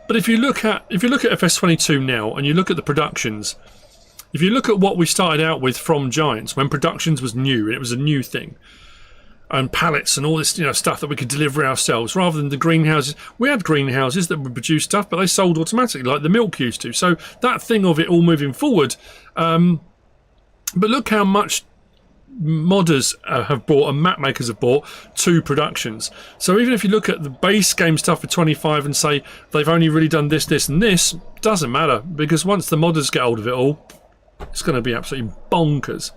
But if you look at FS22 now, and you look at the productions... If you look at what we started out with from Giants, when productions was new, and it was a new thing, and pallets and all this, you know, stuff that we could deliver ourselves, rather than the greenhouses. We had greenhouses that would produce stuff, but they sold automatically, like the milk used to. So that thing of it all moving forward. But look how much modders have bought and map makers have bought to productions. So even if you look at the base game stuff for 25 and say they've only really done this, this, and this, doesn't matter, because once the modders get hold of it all, it's going to be absolutely bonkers.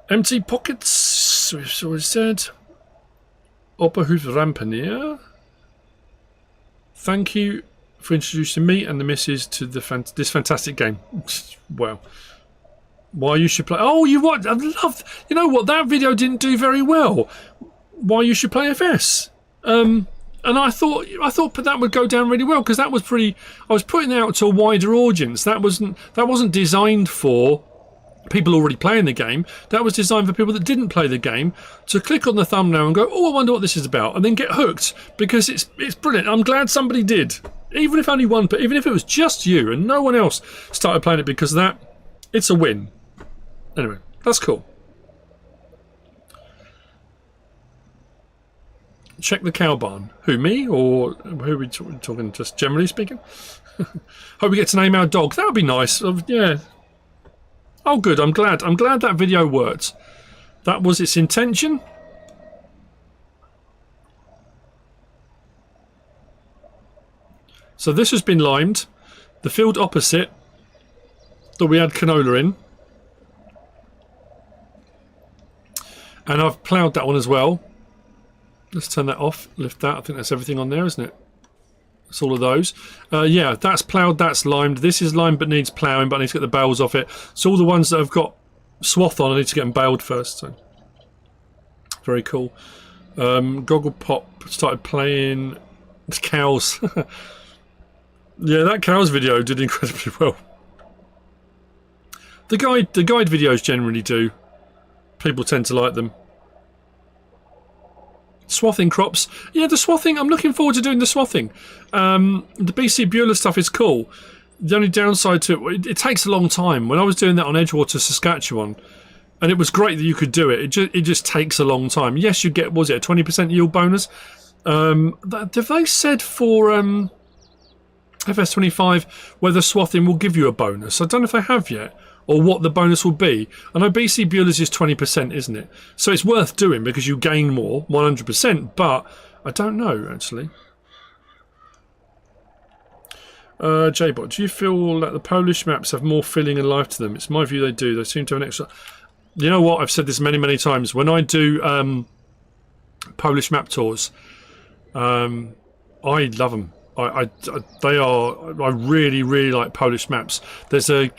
Empty pockets, we've already said. Opperhoef Rampanier. Thank you for introducing me and the missus to this fantastic game. Wow. Why you should play... Oh, you what? I love... You know what? That video didn't do very well. Why you should play FS. And I thought that would go down really well, because that was pretty... I was putting it out to a wider audience. That wasn't designed for people already playing the game. That was designed for people that didn't play the game to click on the thumbnail and go, oh, I wonder what this is about, and then get hooked, because it's brilliant. I'm glad somebody did. Even if only one, even if it was just you and no one else started playing it because of that, it's a win. Anyway, that's cool. Check the cow barn. Who, me? Or who are we talking, just generally speaking? Hope we get to name our dog. That would be nice. Yeah. Oh, good. I'm glad that video worked. That was its intention. So this has been limed. The field opposite that we had canola in. And I've ploughed that one as well. Let's turn that off, lift that. I think that's everything on there, isn't it? That's all of those. Yeah, that's ploughed, that's limed. This is limed but needs ploughing, but I need to get the bales off it. So all the ones that have got swath on, I need to get them baled first. So very cool. Goggle Pop started playing cows. Yeah, that cows video did incredibly well. The guide videos generally do. People tend to like them. Swathing crops. Yeah, the swathing, I'm looking forward to doing the swathing. The BC Beulah stuff is cool. The only downside to it takes a long time. When I was doing that on Edgewater, Saskatchewan, and it was great that you could do it, it just takes a long time. Yes, you get, was it a 20% yield bonus? Have they said for FS25 whether swathing will give you a bonus? I don't know if they have yet, or what the bonus will be. I know BC Beulah's is 20%, isn't it? So it's worth doing because you gain more, 100%, but I don't know, actually. JBot, do you feel that the Polish maps have more feeling and life to them? It's my view they do. They seem to have an extra... You know what? I've said this many, many times. When I do Polish map tours, I love them. I really, really like Polish maps. There's a...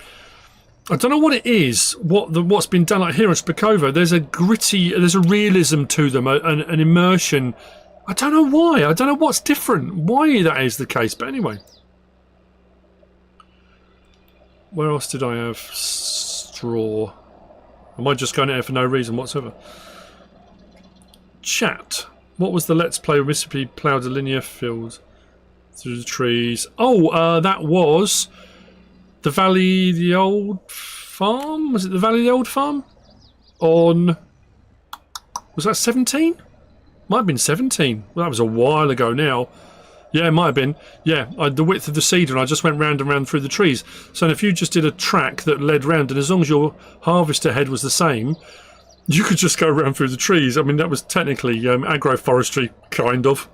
I don't know what it is, what's been done like here in Szpakowo. There's a gritty, there's a realism to them, an immersion. I don't know why. I don't know what's different, why that is the case. But anyway. Where else did I have straw? Am I just going there for no reason whatsoever? Chat. What was the Let's Play with Mr. ploughed a linear field through the trees? Oh, that was... The Valley, the Old Farm? Was it the Valley, the Old Farm? On... Was that 17? Might have been 17. Well, that was a while ago now. Yeah, it might have been. Yeah, the width of the cedar, and I just went round and round through the trees. So if you just did a track that led round, and as long as your harvester head was the same, you could just go round through the trees. I mean, that was technically agroforestry, kind of.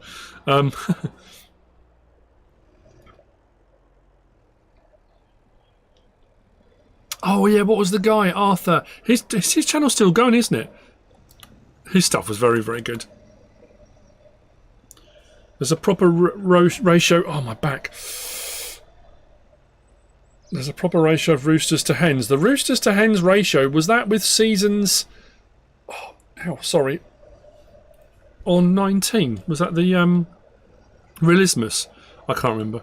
Oh yeah, what was the guy? Arthur. His channel's still going, isn't it? His stuff was very, very good. There's a proper ratio. Oh, my back. There's a proper ratio of roosters to hens. The roosters to hens ratio, was that with seasons... Oh, sorry. On 19. Was that the Realismus? I can't remember.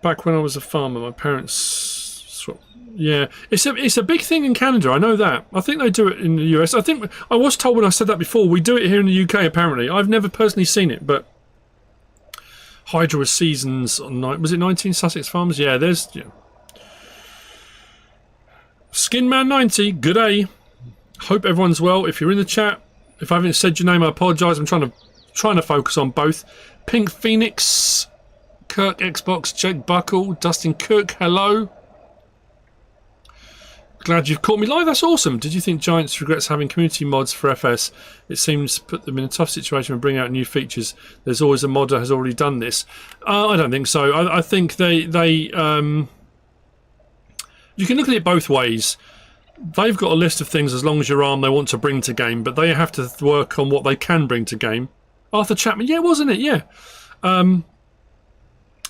Back when I was a farmer, my parents... Yeah, it's a big thing in Canada. I know that. I think they do it in the US. I think I was told when I said that before. We do it here in the UK. Apparently, I've never personally seen it, but Hydra seasons on night. Was it 19 Sussex Farms? Yeah, there's Skinman 90. Good day. Hope everyone's well. If you're in the chat, if I haven't said your name, I apologise. I'm trying to focus on both. Pink Phoenix, Kirk Xbox, Jake Buckle, Dustin Cook. Hello. Glad you've caught me live. That's awesome. Did you think Giants regrets having community mods for FS? It seems to put them in a tough situation and bring out new features. There's always a modder has already done this. I don't think so. I think they you can look at it both ways. They've got a list of things as long as your arm they want to bring to game, but they have to work on what they can bring to game. Arthur Chapman, yeah, wasn't it? Yeah.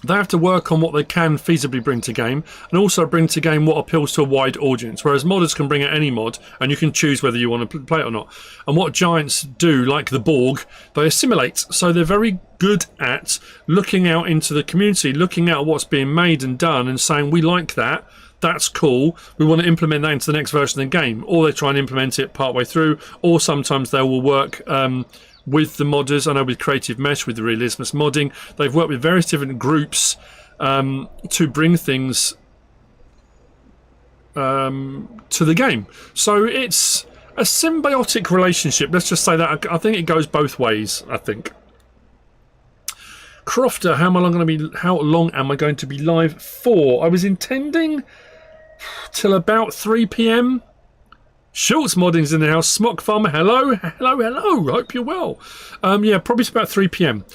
They have to work on what they can feasibly bring to game, and also bring to game what appeals to a wide audience, whereas modders can bring out any mod, and you can choose whether you want to play it or not. And what Giants do, like the Borg, they assimilate, so they're very good at looking out into the community, looking at what's being made and done, and saying, we like that, that's cool, we want to implement that into the next version of the game. Or they try and implement it partway through, or sometimes they will work... with the modders. I know with Creative Mesh, with the Realismus modding, they've worked with various different groups to bring things to the game. So it's a symbiotic relationship. Let's just say that. I think it goes both ways. I think. Crofter, how long am I going to be live for? I was intending till about 3 PM. Schultz Modding's in the house. Smock Farmer, hello. Hope you're well. Yeah, probably about 3 PM.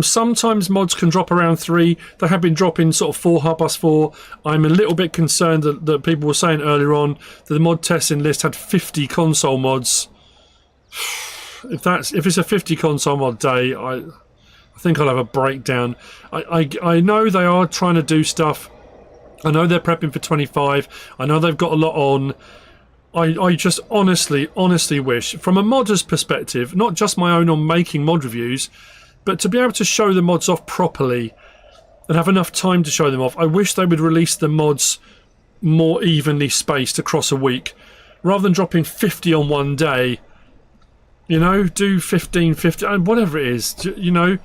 Sometimes mods can drop around 3. They have been dropping sort of 4, 4:30. I'm a little bit concerned that people were saying earlier on that the mod testing list had 50 console mods. If it's a 50 console mod day, I think I'll have a breakdown. I know they are trying to do stuff. I know they're prepping for 25. I know they've got a lot on. I just honestly wish, from a modder's perspective, not just my own on making mod reviews, but to be able to show the mods off properly and have enough time to show them off, I wish they would release the mods more evenly spaced across a week. Rather than dropping 50 on one day, you know, do 15, 15, whatever it is, you know,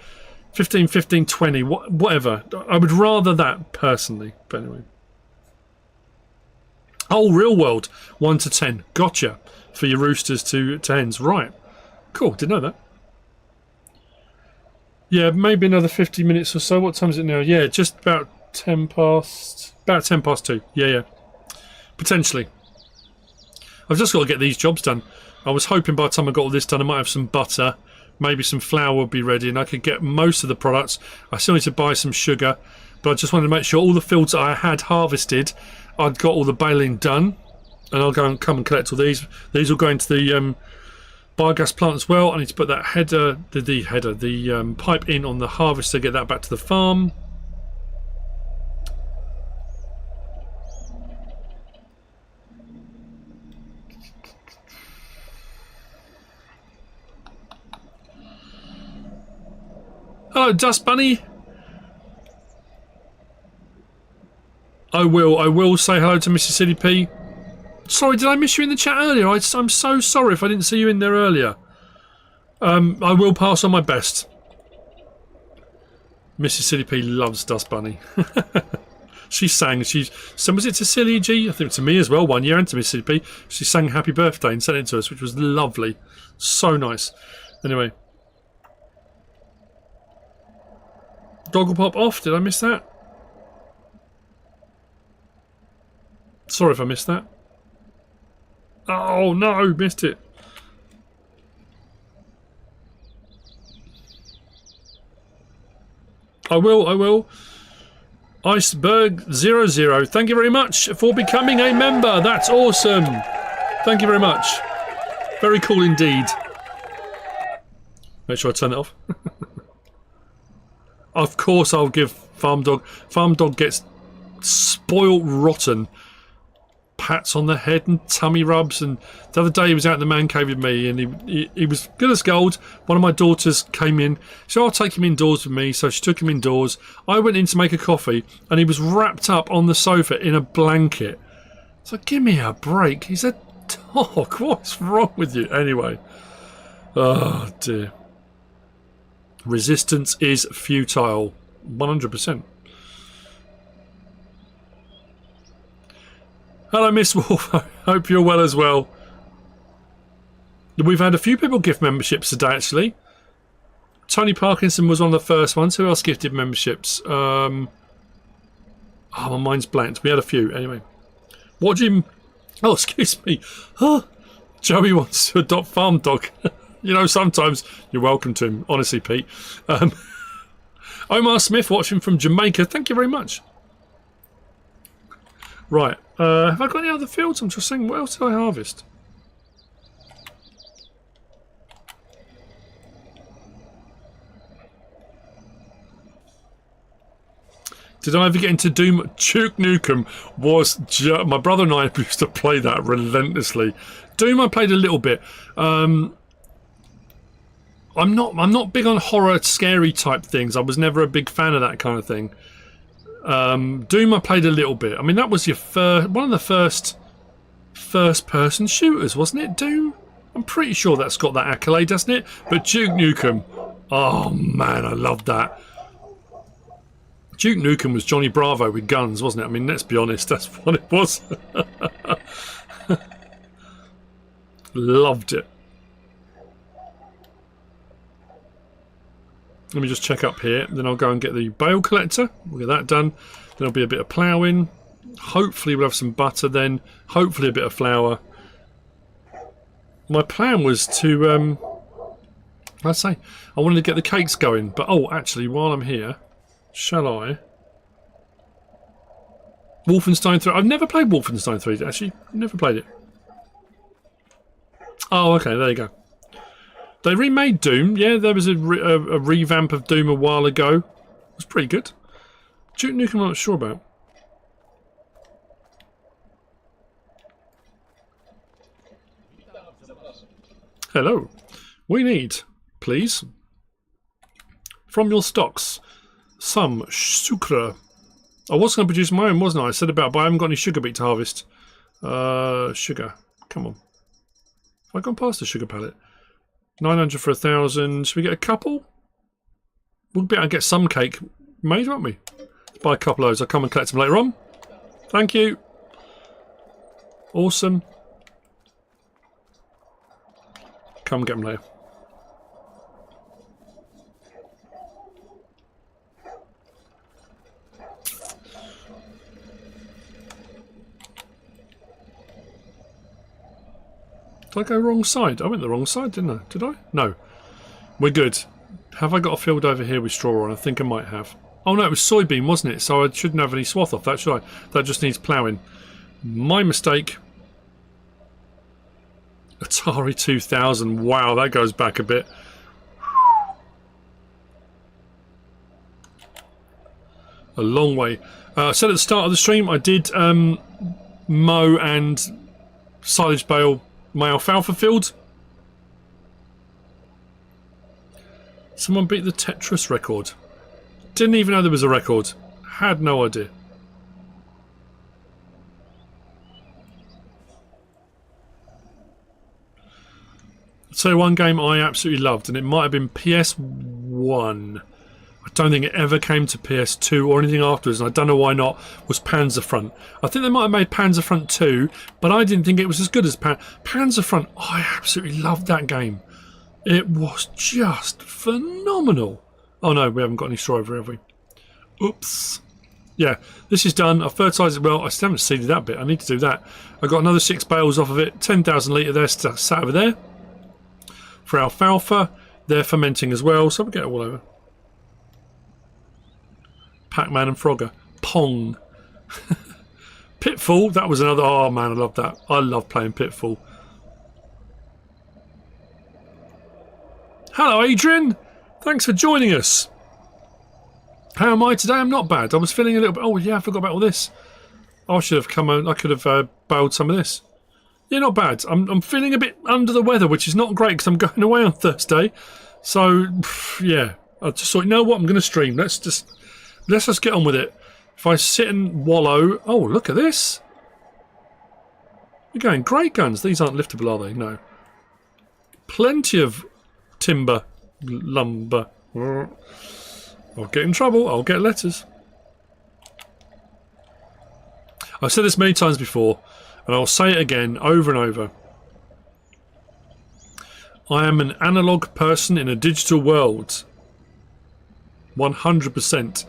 15, 15, 20, whatever. I would rather that, personally. But anyway. Oh, real world, 1 to 10. Gotcha. For your roosters to hens. Right. Cool, didn't know that. Yeah, maybe another 50 minutes or so. What time is it now? Yeah, just about 10 past... About 10 past 2. Yeah. Potentially. I've just got to get these jobs done. I was hoping by the time I got all this done, I might have some butter. Maybe some flour would be ready, and I could get most of the products. I still need to buy some sugar, but I just wanted to make sure all the fields that I had harvested... I'd got all the baling done, and I'll go and come and collect all these. These will go into the biogas plant as well. I need to put that header, the pipe in on the harvester, get that back to the farm. Hello, Dust Bunny. I will say hello to MrSealyp. Sorry, did I miss you in the chat earlier? I'm so sorry if I didn't see you in there earlier. I will pass on my best. MrSealyp loves Dust Bunny. She sang, was it to Silly G? I think to me as well, 1 year, and to MrSealyp. She sang Happy Birthday and sent it to us, which was lovely. So nice. Anyway. Doggle pop off, did I miss that? Sorry if I missed that. Oh no, missed it. I will. Iceberg00, thank you very much for becoming a member. That's awesome. Thank you very much. Very cool indeed. Make sure I turn it off. Of course I'll give Farm Dog. Farm Dog gets spoilt rotten. Pats on the head and tummy rubs, and the other day he was out in the man cave with me, and he was good as gold. One of my daughters came in, so I'll take him indoors with me, so she took him indoors. I went in to make a coffee, and he was wrapped up on the sofa in a blanket. So give me a break. He's a dog. What's wrong with you? Anyway. Oh dear. Resistance is futile. 100%. Hello, Miss Wolf. I hope you're well as well. We've had a few people gift memberships today, actually. Tony Parkinson was one of the first ones. Who else gifted memberships? Oh, my mind's blanked. We had a few. Anyway. What do you... Oh, excuse me. Huh? Joey wants to adopt Farm Dog. You know, sometimes you're welcome to him. Honestly, Pete. Omar Smith watching from Jamaica. Thank you very much. Right. Have I got any other fields? I'm just saying, what else did I harvest? Did I ever get into Doom? Duke Nukem was... my brother and I used to play that relentlessly. Doom I played a little bit. I'm not big on horror, scary type things. I was never a big fan of that kind of thing. Doom I played a little bit. I mean, that was your one of the first person shooters, wasn't it, Doom? I'm pretty sure that's got that accolade, doesn't it? But Duke Nukem, oh man, I loved that. Duke Nukem was Johnny Bravo with guns, wasn't it? I mean, let's be honest, that's what it was. Loved it. Let me just check up here, then I'll go and get the bale collector. We'll get that done. Then there'll be a bit of ploughing. Hopefully we'll have some butter then. Hopefully a bit of flour. My plan was to, let's say, I wanted to get the cakes going. But, oh, actually, while I'm here, shall I? Wolfenstein 3. I've never played Wolfenstein 3, actually. Never played it. Oh, okay, there you go. They remade Doom. Yeah, there was a revamp of Doom a while ago. It was pretty good. Duke Nukem I'm not sure about. Hello. We need, please, from your stocks, some sucre. I was going to produce my own, wasn't I? I said about, but I haven't got any sugar beet to harvest. Sugar. Come on. Have I gone past the sugar pallet? 900 for 1,000. Should we get a couple? We'll be able to get some cake made, won't we? Let's buy a couple of those. I'll come and collect them later on. Thank you. Awesome. Come and get them later. Did I go wrong side? I went the wrong side, didn't I? Did I? No. We're good. Have I got a field over here with straw on? I think I might have. Oh no, it was soybean, wasn't it? So I shouldn't have any swath off that, should I? That just needs ploughing. My mistake. Atari 2000. Wow, that goes back a bit. A long way. I said at the start of the stream, I did mow and silage bale my alfalfa field. Someone beat the Tetris record. Didn't even know there was a record. Had no idea. So one game I absolutely loved, and it might have been PS1. I don't think it ever came to PS2 or anything afterwards, and I don't know why not, was Panzerfront. I think they might have made Panzerfront 2, but I didn't think it was as good as Panzerfront. I absolutely loved that game. It was just phenomenal. Oh no, we haven't got any straw over here, have we? Oops. Yeah, this is done. I've fertilised it well. I still haven't seeded that bit. I need to do that. I got another 6 bales off of it. 10,000 litre there, sat over there. For alfalfa, they're fermenting as well, so we'll get it all over. Pac-Man and Frogger. Pong. Pitfall, that was another... Oh man, I love that. I love playing Pitfall. Hello, Adrian. Thanks for joining us. How am I today? I'm not bad. I was feeling a little bit... Oh, yeah, I forgot about all this. I should have come on. I could have bowled some of this. Yeah, not bad. I'm feeling a bit under the weather, which is not great because I'm going away on Thursday. So, yeah. I just thought, you know what? I'm going to stream. Let's just get on with it. If I sit and wallow... Oh, look at this. You're going great guns. These aren't liftable, are they? No. Plenty of timber, lumber. I'll get in trouble. I'll get letters. I've said this many times before, and I'll say it again over and over. I am an analog person in a digital world. 100%.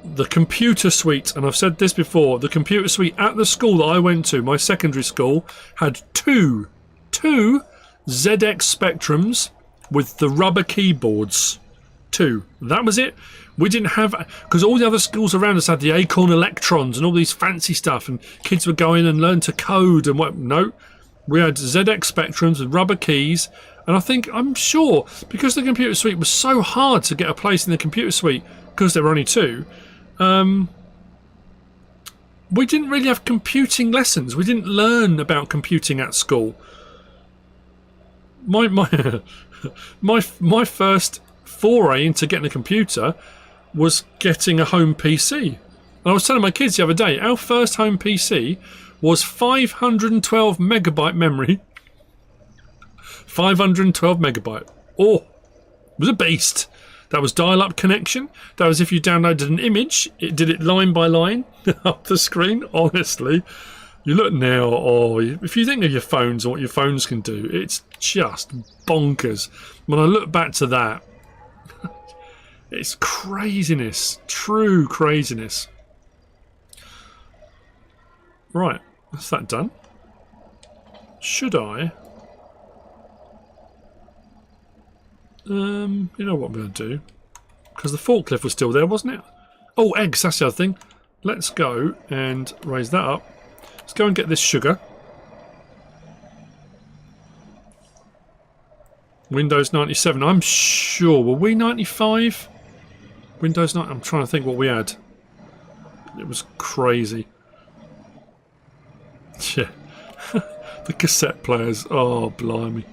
The computer suite, and I've said this before, the computer suite at the school that I went to, my secondary school, had two ZX Spectrums with the rubber keyboards. 2. That was it. We didn't have... Because all the other schools around us had the Acorn Electrons and all these fancy stuff, and kids would go in and learn to code and what... No. We had ZX Spectrums with rubber keys, and I'm sure, because the computer suite was so hard to get a place in the computer suite, because there were only 2, we didn't really have computing lessons. We didn't learn about computing at school. My first foray into getting a computer was getting a home PC. And I was telling my kids the other day, our first home PC was 512 megabyte memory. 512 megabyte. Oh, it was a beast. That was dial-up connection. That was if you downloaded an image, it did it line by line up the screen. Honestly, you look now, if you think of your phones and what your phones can do, it's just bonkers. When I look back to that, it's craziness. True craziness. Right, that's that done. Should I? You know what I'm going to do? Because the forklift was still there, wasn't it? Oh, eggs, that's the other thing. Let's go and raise that up. Let's go and get this sugar. Windows 97. I'm sure. Were we 95? Windows 9. I'm trying to think what we had. It was crazy. Yeah. The cassette players. Oh, blimey.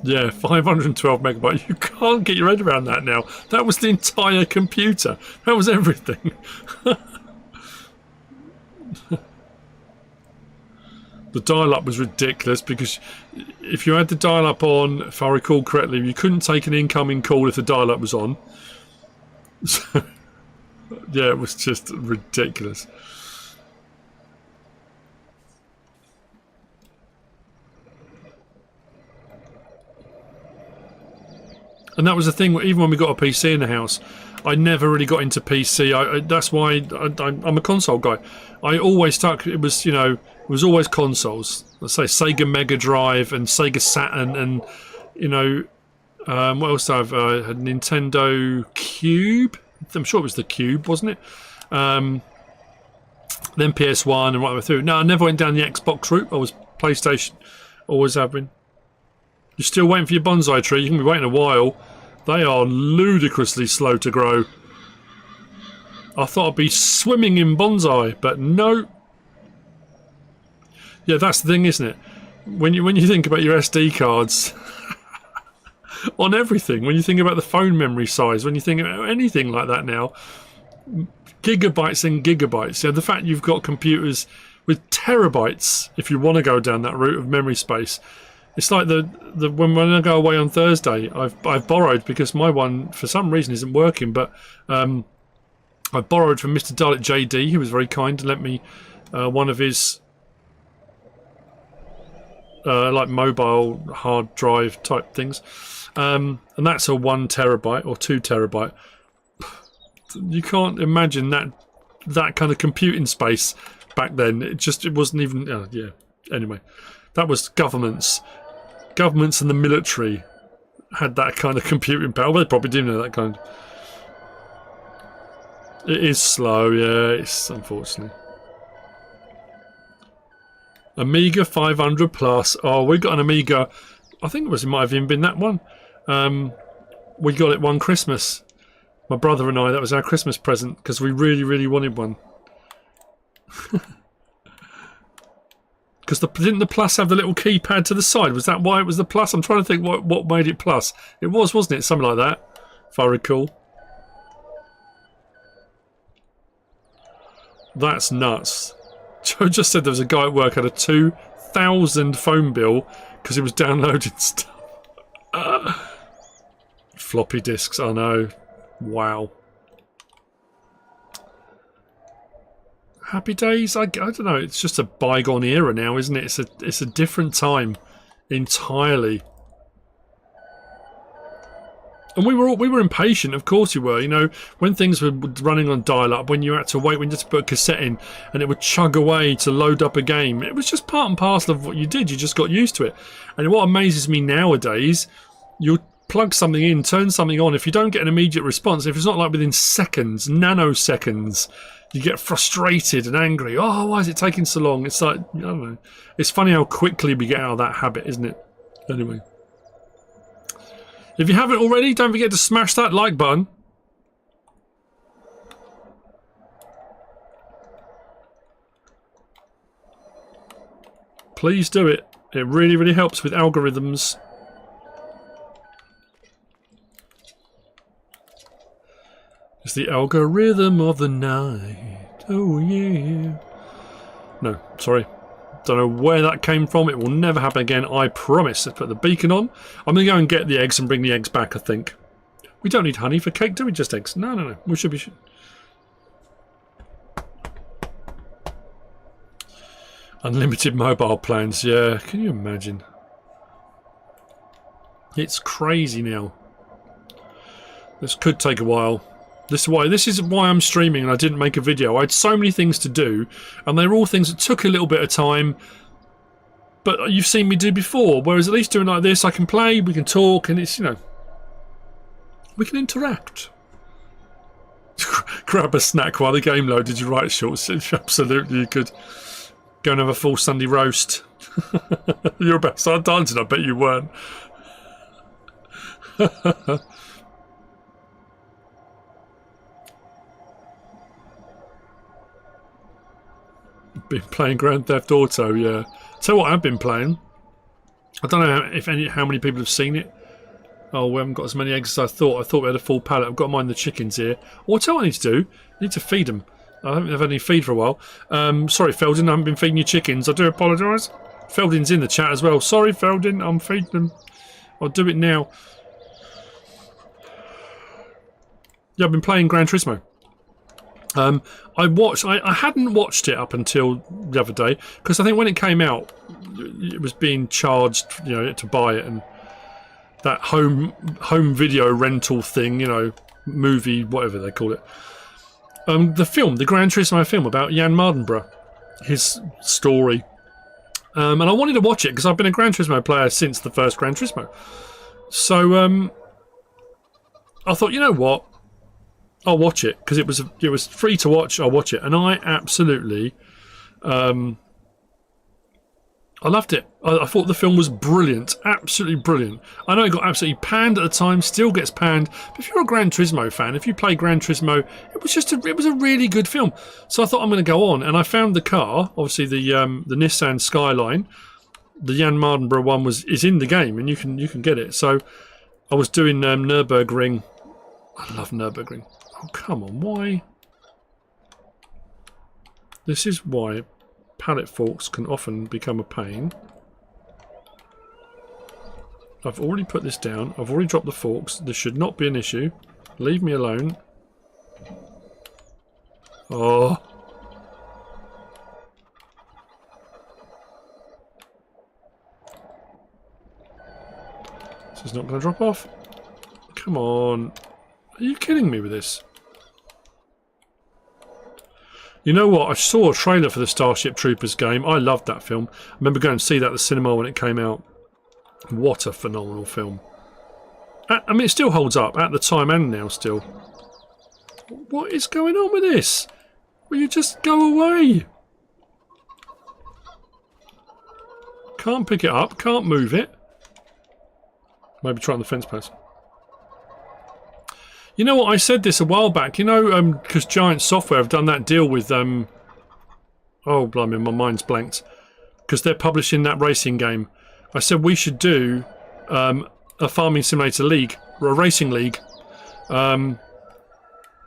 Yeah, 512 megabyte. You can't get your head around that now. That was the entire computer. That was everything. The dial-up was ridiculous because if you had the dial-up on, if I recall correctly, you couldn't take an incoming call if the dial-up was on. So, yeah, it was just ridiculous. And that was the thing, even when we got a PC in the house, I never really got into PC. That's why I'm a console guy. I always stuck, it was, you know, it was always consoles. Let's say Sega Mega Drive and Sega Saturn and, you know, what else have I had? Nintendo Cube? I'm sure it was the Cube, wasn't it? Then PS1 and right the way through. No, I never went down the Xbox route. I was PlayStation, always have been. You're still waiting for your bonsai tree. You can be waiting a while. They are ludicrously slow to grow. I thought I'd be swimming in bonsai, but no. Yeah, that's the thing, isn't it? When you think about your SD cards on everything, when you think about the phone memory size, when you think about anything like that now, gigabytes and gigabytes. Yeah, the fact you've got computers with terabytes, if you want to go down that route of memory space. It's like when I go away on Thursday, I've borrowed, because my one for some reason isn't working, but I borrowed from Mr. Dalek JD, who was very kind to lent me one of his like mobile hard drive type things, and that's a 1 terabyte or 2 terabyte. You can't imagine that kind of computing space back then. It wasn't even. Yeah. Anyway, that was governments and the military had that kind of computing power. Well, they probably do know that kind. It is slow, yeah, it's unfortunately. Amiga 500 plus. Oh, we got an Amiga. I think it might have even been that one. We got it one Christmas. My brother and I, that was our Christmas present because we really, really wanted one. Because didn't the Plus have the little keypad to the side? Was that why it was the Plus? I'm trying to think what made it Plus. It was, wasn't it? Something like that, if I recall. That's nuts. Joe just said there was a guy at work had a 2,000 phone bill because he was downloading stuff. Floppy disks, I know. Wow. Happy days? I don't know. It's just a bygone era now, isn't it? It's a different time entirely. And we were impatient, of course we were. You know, when things were running on dial-up, when you had to wait, when you had to put a cassette in, and it would chug away to load up a game. It was just part and parcel of what you did. You just got used to it. And what amazes me nowadays, you'll plug something in, turn something on. If you don't get an immediate response, if it's not like within seconds, nanoseconds, you get frustrated and angry. Oh, why is it taking so long? It's like, I don't know. It's funny how quickly we get out of that habit, isn't it? Anyway. If you haven't already, don't forget to smash that like button. Please do it. It really, really helps with algorithms. It's the algorithm of the night. Oh, yeah. No, sorry. Don't know where that came from. It will never happen again, I promise. Let's put the beacon on. I'm going to go and get the eggs and bring the eggs back, I think. We don't need honey for cake, do we? Just eggs. No, no, no. We should be... Unlimited mobile plans, yeah. Can you imagine? It's crazy now. This could take a while. This is why I'm streaming and I didn't make a video. I had so many things to do, and they were all things that took a little bit of time, but you've seen me do before, whereas at least doing like this, I can play, we can talk, and it's, you know, we can interact. Grab a snack while the game loaded, you're right, Schultz. Absolutely, you could go and have a full Sunday roast. You're about to start dancing, I bet you weren't. Been playing Grand Theft Auto, yeah. Tell you what I've been playing. I don't know how many people have seen it. Oh, we haven't got as many eggs as I thought. I thought we had a full pallet. I've got mine the chickens here. Well, tell what I need to do. I need to feed them. I haven't had any feed for a while. Sorry, Feldin, I haven't been feeding you chickens. I do apologise. Feldin's in the chat as well. Sorry, Feldin, I'm feeding them. I'll do it now. Yeah, I've been playing Gran Turismo. I hadn't watched it up until the other day because I think when it came out, it was being charged, you know, to buy it, and that home video rental thing, you know, movie, whatever they call it. The Gran Turismo film about Jan Mardenborough, his story, and I wanted to watch it because I've been a Gran Turismo player since the first Gran Turismo. So I thought, you know what? I'll watch it because it was free to watch. I'll watch it, and I absolutely, I loved it. I thought the film was brilliant, absolutely brilliant. I know it got absolutely panned at the time, still gets panned. But if you're a Gran Turismo fan, if you play Gran Turismo, it was a really good film. So I thought I'm going to go on, and I found the car, obviously the Nissan Skyline, the Jan Mardenborough one is in the game, and you can get it. So I was doing Nürburgring. I love Nürburgring. Oh, come on, why? This is why pallet forks can often become a pain. I've already put this down. I've already dropped the forks. This should not be an issue. Leave me alone. Oh. This is not going to drop off. Come on. Are you kidding me with this? You know what? I saw a trailer for the Starship Troopers game. I loved that film. I remember going to see that at the cinema when it came out. What a phenomenal film. I mean, it still holds up at the time and now still. What is going on with this? Will you just go away? Can't pick it up. Can't move it. Maybe try on the fence post. You know what? I said this a while back. You know, because Giant Software have done that deal with... oh, blimey, my mind's blanked. Because they're publishing that racing game. I said we should do a farming simulator league. Or a racing league. Why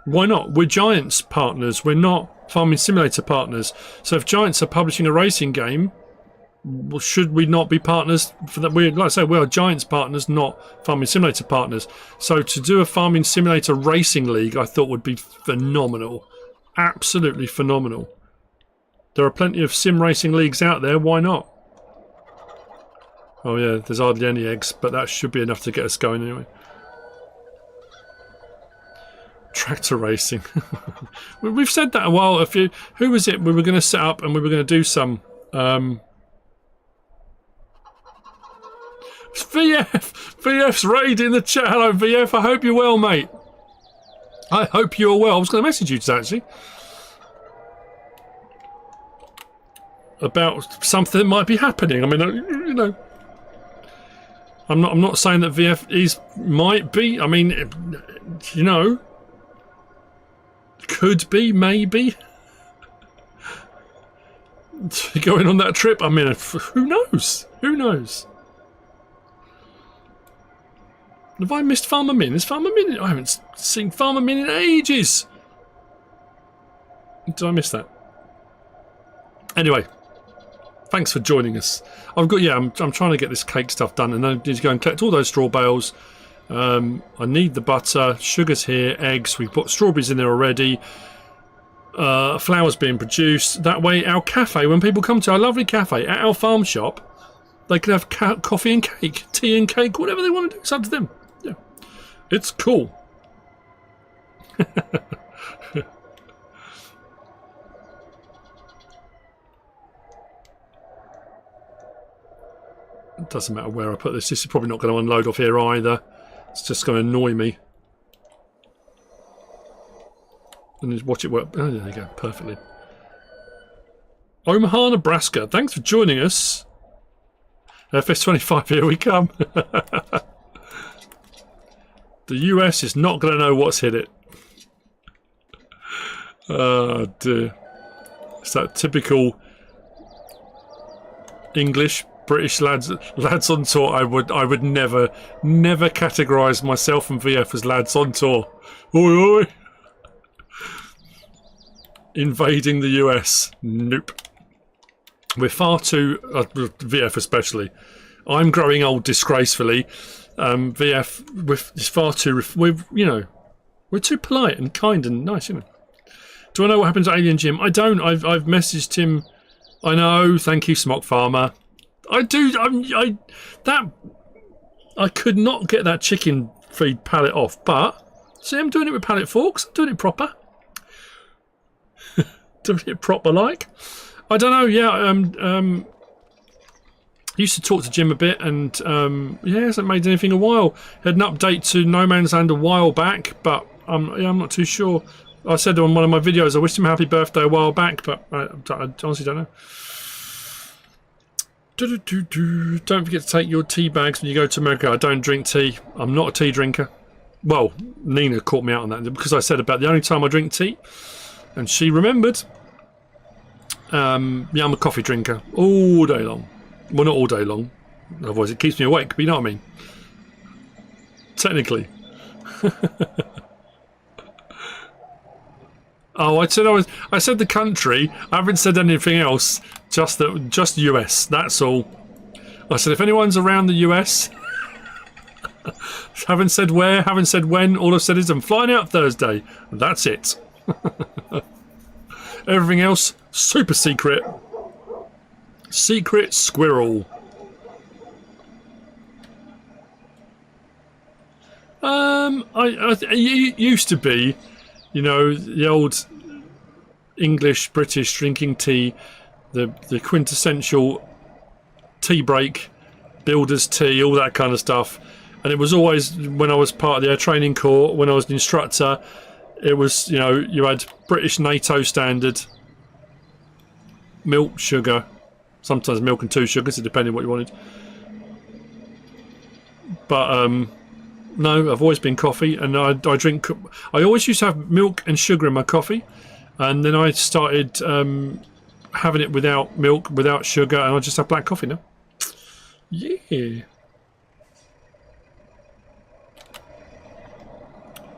not? We're Giants partners. We're not farming simulator partners. So if Giants are publishing a racing game... Well, should we not be partners for that? Like I say, we are Giants partners, not farming simulator partners. So to do a farming simulator racing league, I thought would be phenomenal, absolutely phenomenal. There are plenty of sim racing leagues out there. Why not? Oh yeah, there's hardly any eggs, but that should be enough to get us going anyway. Tractor racing. We've said that a while. Who was it? We were going to set up and we were going to do some. VF's raid in the chat. Hello VF, I hope you're well, mate. I hope you're well. I was going to message you today actually about something that might be happening. I mean, you know, I'm not saying that VF might be. I mean, you know, could be, maybe. Going on that trip, I mean, who knows? Who knows? Have I missed Farmer Min? Is Farmer Min? I haven't seen Farmer Min in ages. Did I miss that? Anyway, thanks for joining us. I'm trying to get this cake stuff done, and I need to go and collect all those straw bales. I need the butter, sugar's here, eggs. We've put strawberries in there already. Flour's being produced. That way, our cafe, when people come to our lovely cafe at our farm shop, they can have coffee and cake, tea and cake, whatever they want to do. It's up to them. Yeah, it's cool. It doesn't matter where I put this. This is probably not going to unload off here either. It's just going to annoy me. And just watch it work. Oh, there you go. Perfectly. Omaha, Nebraska. Thanks for joining us. FS25, here we come. The US is not going to know what's hit it. Oh dear. It's that typical English British lads on tour. I would never categorise myself and VF as lads on tour. Oi oi. Invading the US. Nope. We're far too VF especially. I'm growing old disgracefulully. VF is far too. We're too polite and kind and nice, you know. Do I know what happens to Alien Jim? I don't. I've messaged him. I know. Thank you, Smock Farmer. I do. I could not get that chicken feed pallet off, but see, I'm doing it with pallet forks. I'm doing it proper. Doing it proper like. I don't know. Yeah. Used to talk to Jim a bit, and yeah, hasn't made anything a while. Had an update to No Man's Land a while back, but yeah, I'm not too sure. I said on one of my videos I wished him a happy birthday a while back, but I honestly don't know. Don't forget to take your tea bags when you go to America. I don't drink tea. I'm not a tea drinker. Well, Nina caught me out on that because I said about the only time I drink tea, and she remembered. Yeah, I'm a coffee drinker all day long. Well, not all day long. Otherwise, it keeps me awake. But you know what I mean. Technically. Oh, I said the country. I haven't said anything else. Just US. That's all. I said if anyone's around the US, haven't said where, haven't said when. All I've said is I'm flying out Thursday. That's it. Everything else, super secret. Secret squirrel. It used to be, you know, the old English British drinking tea, the quintessential tea break, builder's tea, all that kind of stuff. And it was always when I was part of the air training corps, when I was an instructor, it was, you know, you had British NATO standard milk, sugar, Sometimes milk and 2 sugars, depending on what you wanted. But no, I've always been coffee, and I drink. I always used to have milk and sugar in my coffee, and then I started having it without milk, without sugar, and I just have black coffee now. Yeah.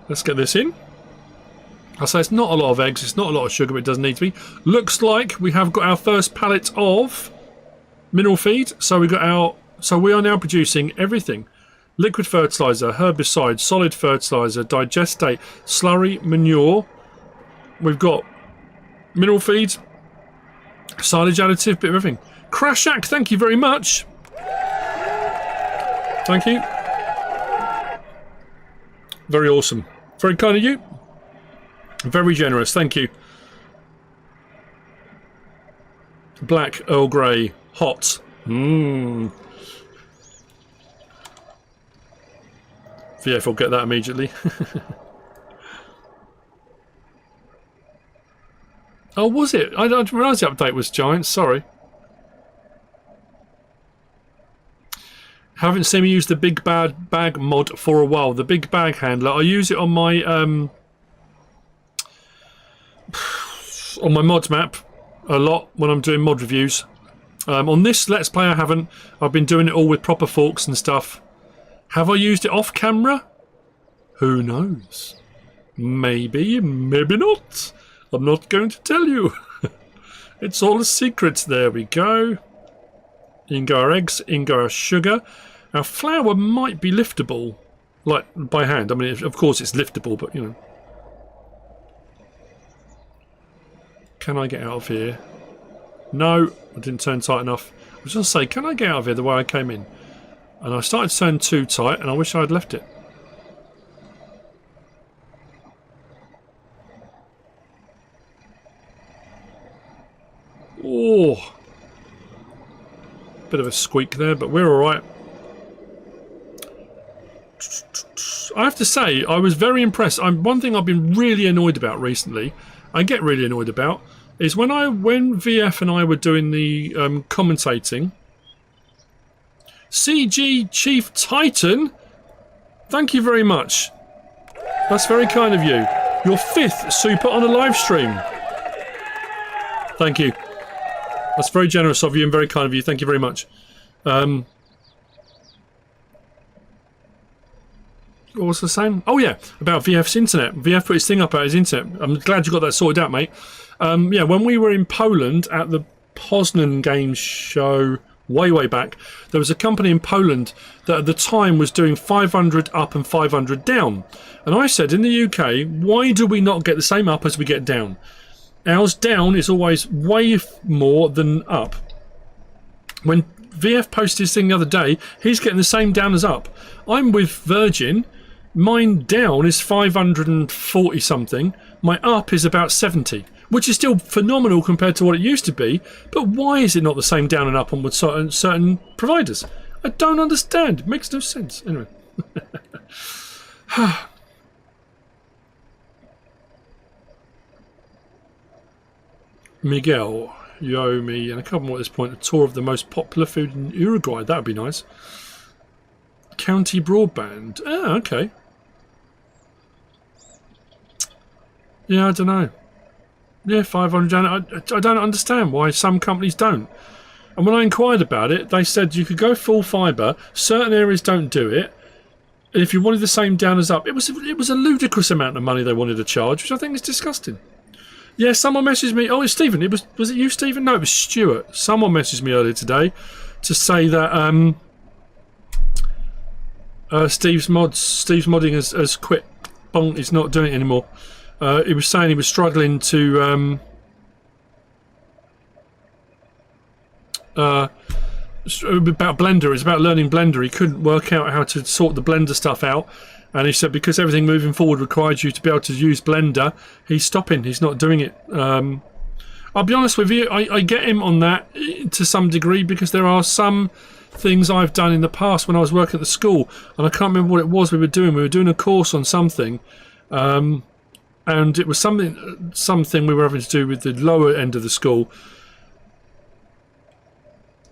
Let's get this in. I say it's not a lot of eggs, it's not a lot of sugar, but it doesn't need to be. Looks like we have got our first pallet of mineral feed. So we got our. So we are now producing everything: liquid fertilizer, herbicide, solid fertilizer, digestate, slurry, manure. We've got mineral feed, silage additive, bit of everything. Crashak, thank you very much. Thank you. Very awesome. Very kind of you. Very generous, thank you. Black Earl Grey, hot. VF will get that immediately. Oh, was it? I didn't realise the update was giant, sorry. Haven't seen me use the big bag mod for a while. The big bag handler. I use it on my mods map a lot when I'm doing mod reviews. On this Let's Play I haven't. I've been doing it all with proper forks and stuff. Have I used it off camera? Who knows? Maybe, maybe not. I'm not going to tell you. It's all a secret. There we go. In go our eggs, in go our sugar. Our flour might be liftable, like by hand. I mean, of course it's liftable, but you know. Can I get out of here? No, I didn't turn tight enough. I was going to say, can I get out of here the way I came in? And I started to turn too tight, and I wish I had left it. Oh, bit of a squeak there, but we're alright. I have to say, I was very impressed. One thing I've been really annoyed about recently, I get really annoyed about, is when VF and I were doing the commentating. CG Chief Titan, thank you very much. That's very kind of you. Your 5th super on a live stream. Thank you. That's very generous of you and very kind of you. Thank you very much. What was the same? Oh yeah, about VF's internet. VF put his thing up at his internet. I'm glad you got that sorted out, mate. Yeah, when we were in Poland at the Poznan Games show way back, there was a company in Poland that at the time was doing 500 up and 500 down. And I said, in the UK, why do we not get the same up as we get down? Ours down is always way more than up. When VF posted his thing the other day, he's getting the same down as up. I'm with Virgin. Mine down is 540 something. My up is about 70, which is still phenomenal compared to what it used to be. But why is it not the same down and up on with certain providers? I don't understand. It makes no sense. Anyway. Miguel, Yomi, and a couple more at this point. A tour of the most popular food in Uruguay. That would be nice. County broadband. Ah, okay. Yeah, I don't know. Yeah, 500. I don't understand why some companies don't. And when I inquired about it, they said you could go full fibre. Certain areas don't do it. And if you wanted the same down as up, it was a ludicrous amount of money they wanted to charge, which I think is disgusting. Yeah, someone messaged me. Oh, it's Stephen. Was it you, Stephen? No, it was Stuart. Someone messaged me earlier today to say that Steve's modding has quit. Bong, he's not doing it anymore. He was saying he was struggling to about Blender. It's about learning Blender. He couldn't work out how to sort the Blender stuff out, and he said because everything moving forward required you to be able to use Blender, he's stopping. He's not doing it. I'll be honest with you. I get him on that to some degree because there are some things I've done in the past when I was working at the school, and I can't remember what it was we were doing. We were doing a course on something. And it was something we were having to do with the lower end of the school.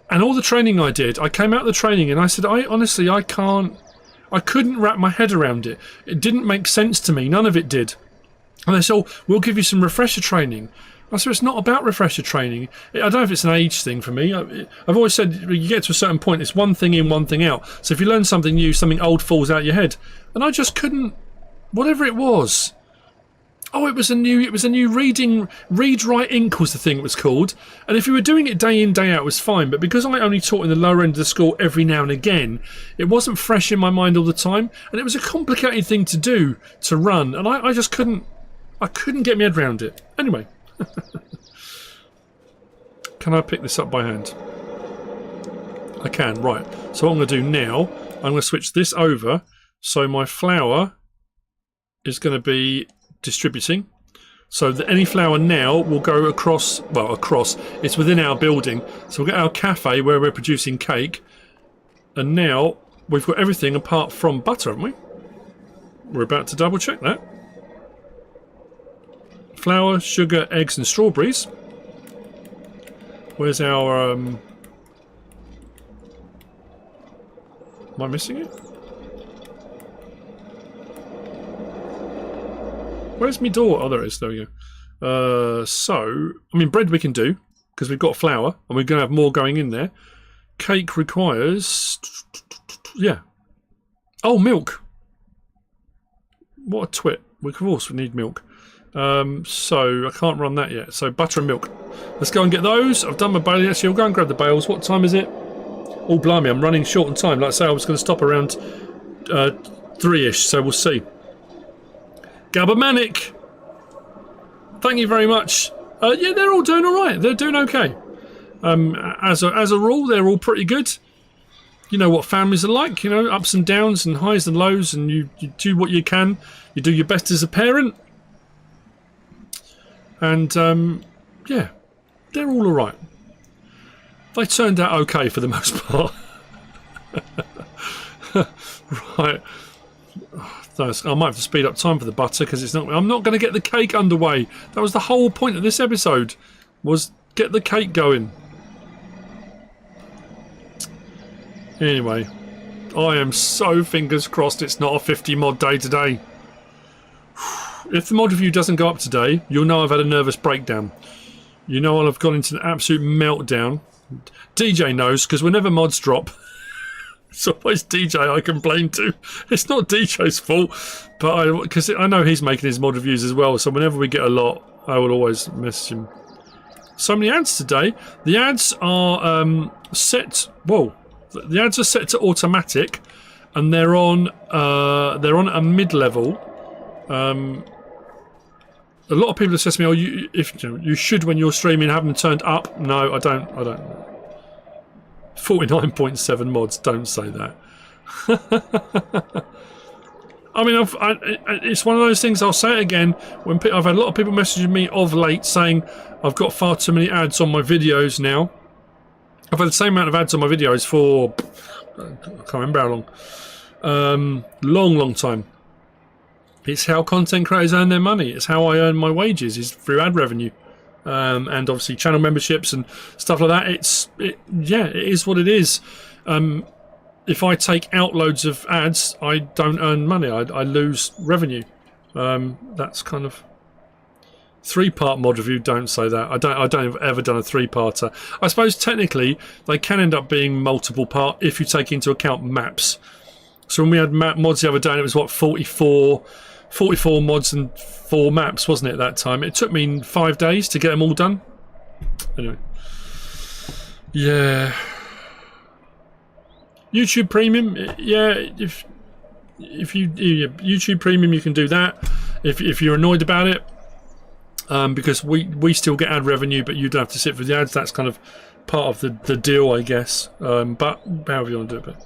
And all the training I did, I came out of the training and I said, honestly, I couldn't wrap my head around it. It didn't make sense to me. None of it did. And they said, oh, we'll give you some refresher training. I said, it's not about refresher training. I don't know if it's an age thing for me. I've always said, you get to a certain point, it's one thing in, one thing out. So if you learn something new, something old falls out your head. And I just couldn't, whatever it was. Oh, it was a new read, write, ink was the thing it was called. And if you were doing it day in, day out, it was fine. But because I only taught in the lower end of the school every now and again, it wasn't fresh in my mind all the time. And it was a complicated thing to do, to run. And I just couldn't get my head around it. Anyway. Can I pick this up by hand? I can, right. So what I'm going to do now, I'm going to switch this over so my flour is going to be distributing. So that any flour now will go across, well, it's within our building. So we've got our cafe where we're producing cake. And now we've got everything apart from butter, haven't we? We're about to double check that. Flour, sugar, eggs and strawberries. Where's our... Am I missing it? Where's my door? Oh, there it is. There we go. So, I mean, bread we can do, because we've got flour, and we're going to have more going in there. Cake requires... Yeah. Oh, milk. What a twit. Of course we need milk. So I can't run that yet. So butter and milk. Let's go and get those. I've done my bailing. Actually, I'll go and grab the bales. What time is it? Oh, blimey, I'm running short on time. Like I say, I was going to stop around 3-ish, so we'll see. Gabbermanic, thank you very much. Yeah, they're all doing all right. They're doing okay. As a rule, they're all pretty good. You know what families are like, you know, ups and downs and highs and lows, and you do what you can. You do your best as a parent. And, yeah, they're all alright. They turned out okay for the most part. Right. I might have to speed up time for the butter because it's not. I'm not going to get the cake underway. That was the whole point of this episode, was get the cake going. Anyway, I am so fingers crossed it's not a 50 mod day today. If the mod review doesn't go up today, you'll know I've had a nervous breakdown. You know I've gone into an absolute meltdown. DJ knows, because whenever mods drop, it's always DJ I complain to. It's not DJ's fault, but because I know he's making his mod reviews as well, so whenever we get a lot, I will always message him. So many ads today. The ads are set... Whoa. The ads are set to automatic, and they're on a mid-level. A lot of people have said to me, "Oh, you should when you're streaming have them turned up." No, I don't. 49.7 mods. Don't say that. I mean, it's one of those things. I'll say it again. When I've had a lot of people messaging me of late saying I've got far too many ads on my videos now. I've had the same amount of ads on my videos for I can't remember how long. Long time. It's how content creators earn their money. It's how I earn my wages, is through ad revenue, and obviously channel memberships and stuff like that. Yeah, it is what it is. If I take out loads of ads, I don't earn money. I lose revenue. That's kind of 3-part mod review. Don't say that. I don't have ever done a 3-parter. I suppose technically they can end up being multiple part if you take into account maps. So when we had mods the other day, and it was what, 44 mods and 4 maps, wasn't it, that time? It took me 5 days to get them all done. Anyway. Yeah. YouTube Premium, yeah, if you YouTube Premium, you can do that if you're annoyed about it, because we still get ad revenue, but you don't have to sit for the ads. That's kind of part of the deal, I guess. But however you want to do it. But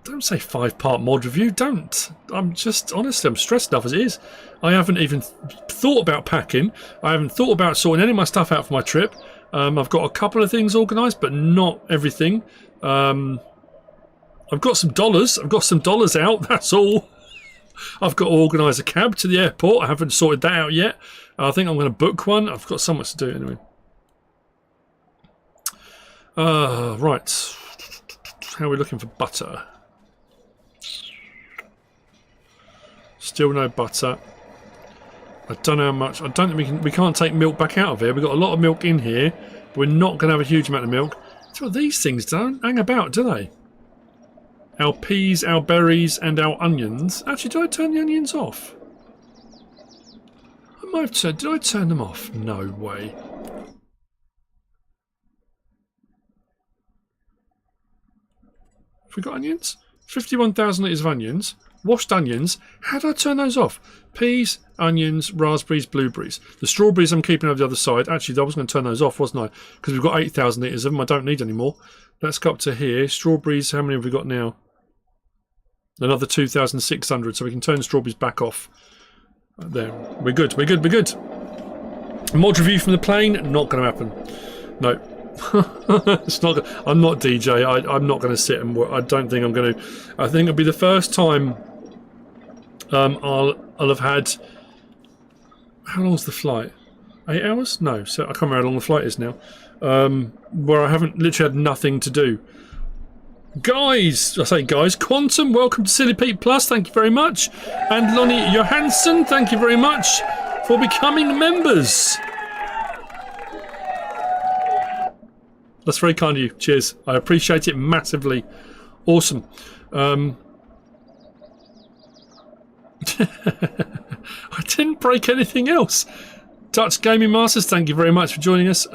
don't say 5-part mod review. Don't. Honestly, I'm stressed enough as it is. I haven't even thought about packing. I haven't thought about sorting any of my stuff out for my trip. I've got a couple of things organised, but not everything. I've got some dollars. I've got some dollars out. That's all. I've got to organise a cab to the airport. I haven't sorted that out yet. I think I'm going to book one. I've got so much to do anyway. Right. How are we looking for butter? Still no butter. I don't know how much. I don't think we can't take milk back out of here. We've got a lot of milk in here, but we're not going to have a huge amount of milk. So these things don't hang about, do they? Our peas, our berries, and our onions. Actually, did I turn the onions off? I might have turned. Did I turn them off? No way. Have we got onions? 51,000 litres of onions. Washed onions. How did I turn those off? Peas, onions, raspberries, blueberries. The strawberries I'm keeping over the other side. Actually, I was going to turn those off, wasn't I? Because we've got 8,000 litres of them. I don't need any more. Let's go up to here. Strawberries, how many have we got now? Another 2,600, so we can turn the strawberries back off. There. We're good, we're good, we're good. Mod review from the plane? Not going to happen. No. It's not. I'm not DJ. I'm not going to sit and work. I don't think I'm going to. I think it'll be the first time I'll have had. How long's the flight? 8 hours? No. So I can't remember how long the flight is now. Where I haven't literally had nothing to do. Guys, I say guys, Quantum, welcome to SealyP Plus. Thank you very much, and Lonnie Johansson, thank you very much for becoming members. That's very kind of you. Cheers. I appreciate it massively. Awesome. I didn't break anything else. Dutch Gaming Masters, thank you very much for joining us.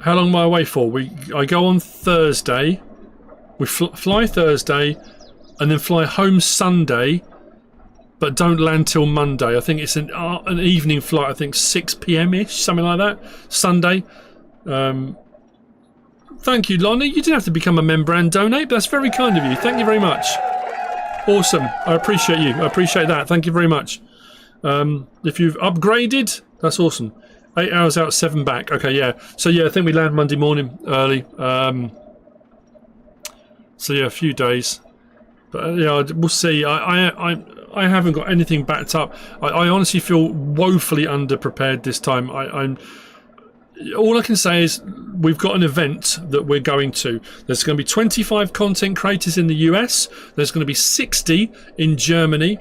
How long am I away for? I go on Thursday. We fly Thursday and then fly home Sunday, but don't land till Monday. I think it's an evening flight. I think 6 p.m.-ish, something like that. Sunday. Thank you, Lonnie. You didn't have to become a member and donate, but that's very kind of you. Thank you very much. Awesome. I appreciate you. I appreciate that. Thank you very much. If you've upgraded, that's awesome. 8 hours out, 7 back. Okay, yeah. So yeah, I think we land Monday morning early. So yeah, a few days. But yeah, we'll see. I haven't got anything backed up. I honestly feel woefully underprepared this time. All I can say is we've got an event that we're going to. There's going to be 25 content creators in the US. There's going to be 60 in Germany.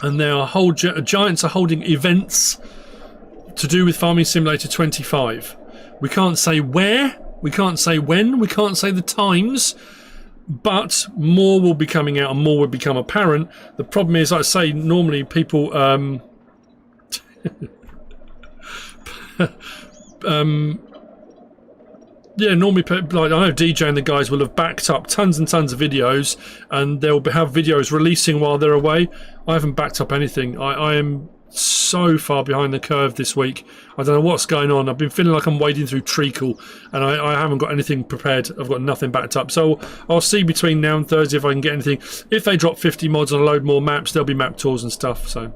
And there are whole giants are holding events to do with Farming Simulator 25. We can't say where, we can't say when, we can't say the times. But more will be coming out and more will become apparent. The problem is, like I say, normally people yeah, normally like I know DJ and the guys will have backed up tons and tons of videos and they'll have videos releasing while they're away. I haven't backed up anything. I am so far behind the curve this week. I don't know what's going on. I've been feeling like I'm wading through treacle and I haven't got anything prepared. I've got nothing backed up. So I'll see between now and Thursday if I can get anything. If they drop 50 mods and a load more maps, there'll be map tours and stuff. So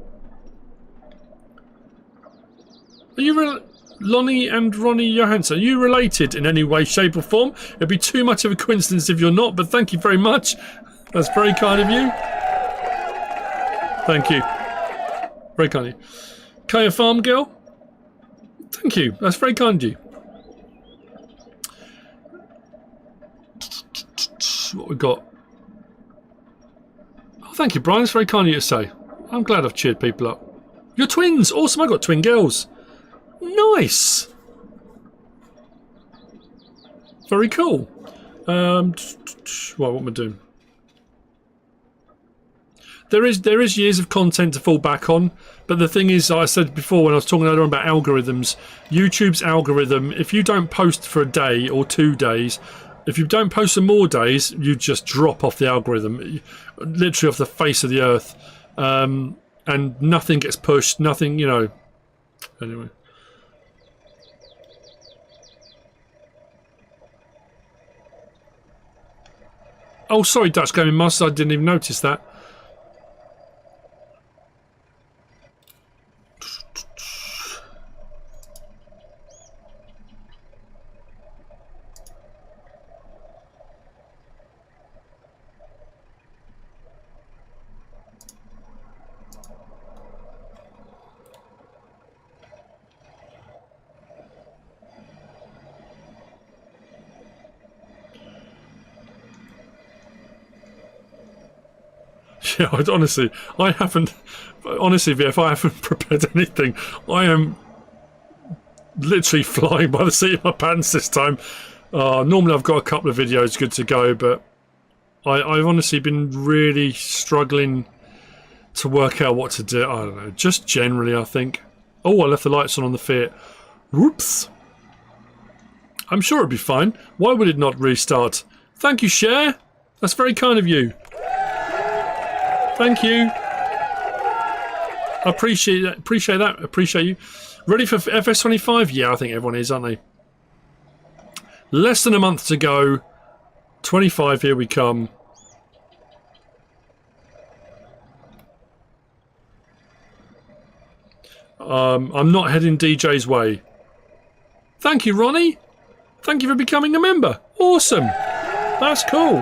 are you Lonnie and Ronnie Johansson, are you related in any way, shape or form? It'd be too much of a coincidence if you're not, but thank you very much. That's very kind of you. Thank you. Very kind of you. Kaya Farm Girl? Thank you. That's very kind of you. What we got? Oh, thank you, Brian. That's very kind of you to say. I'm glad I've cheered people up. You're twins. Awesome. I got twin girls. Nice. Very cool. What am I doing? There is years of content to fall back on, but the thing is, I said before when I was talking earlier about algorithms, YouTube's algorithm, if you don't post for a day or 2 days, if you don't post for more days, you just drop off the algorithm, literally off the face of the earth, and nothing gets pushed, nothing, you know. Anyway. Oh, sorry, Dutch Gaming Master, I didn't even notice that. Yeah, I haven't. Honestly, VF, I haven't prepared anything. I am literally flying by the seat of my pants this time. Normally I've got a couple of videos good to go, but I've honestly been really struggling to work out what to do. I don't know, just generally, I think. Oh, I left the lights on the Fiat. Whoops. I'm sure it'll be fine. Why would it not restart? Thank you, Cher. That's very kind of you. Thank you. I appreciate that. Appreciate you. Ready for FS25? Yeah, I think everyone is, aren't they? Less than a month to go. 25, here we come. I'm not heading DJ's way. Thank you, Ronnie. Thank you for becoming a member. Awesome. That's cool.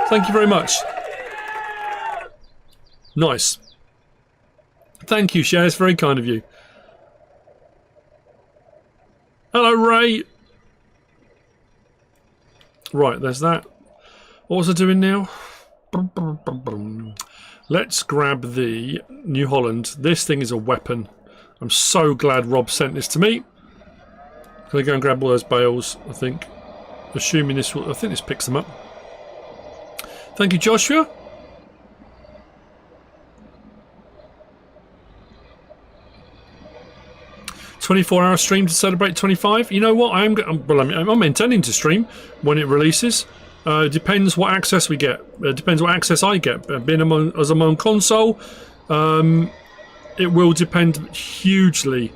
Thank you very much. Nice. Thank you, Cher. It's very kind of you. Hello, Ray. Right, there's that. What was I doing now? Let's grab the New Holland. This thing is a weapon. I'm so glad Rob sent this to me. Can I go and grab all those bales, I think. Assuming this will... I think this picks them up. Thank you, Joshua. "24-hour stream to celebrate 25. You know what? I'm intending to stream when it releases. Depends what access we get. Depends what access I get. Being as I'm on console, it will depend hugely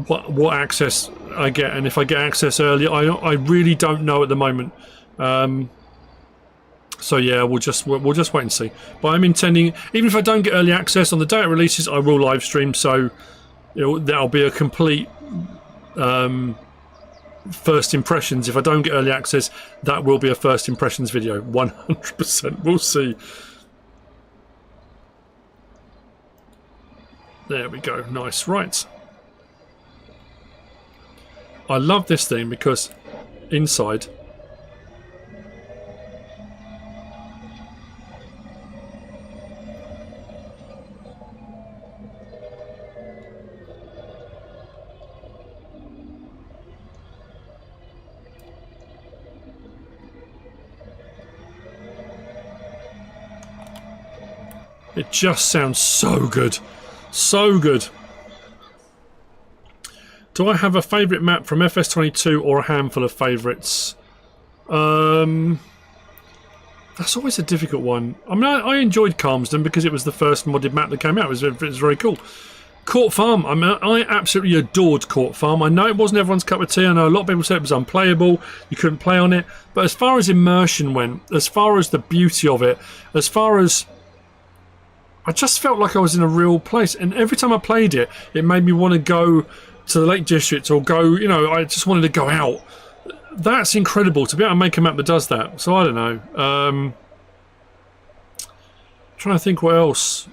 what access I get, and if I get access early, I really don't know at the moment. So yeah, we'll just wait and see. But I'm intending, even if I don't get early access on the day it releases, I will live stream. So that'll be a complete first impressions. If I don't get early access, that will be a first impressions video, 100%. We'll see. There we go. Nice. Right. I love this thing because inside it just sounds so good. So good. Do I have a favourite map from FS22 or a handful of favourites? That's always a difficult one. I mean, I enjoyed Calmsden because it was the first modded map that came out. It was very cool. Court Farm. I mean, I absolutely adored Court Farm. I know it wasn't everyone's cup of tea. I know a lot of people said it was unplayable. You couldn't play on it. But as far as immersion went, as far as the beauty of it, as far as... I just felt like I was in a real place. And every time I played it, it made me want to go to the Lake District or go, you know, I just wanted to go out. That's incredible to be able to make a map that does that. So I don't know. Trying to think what else.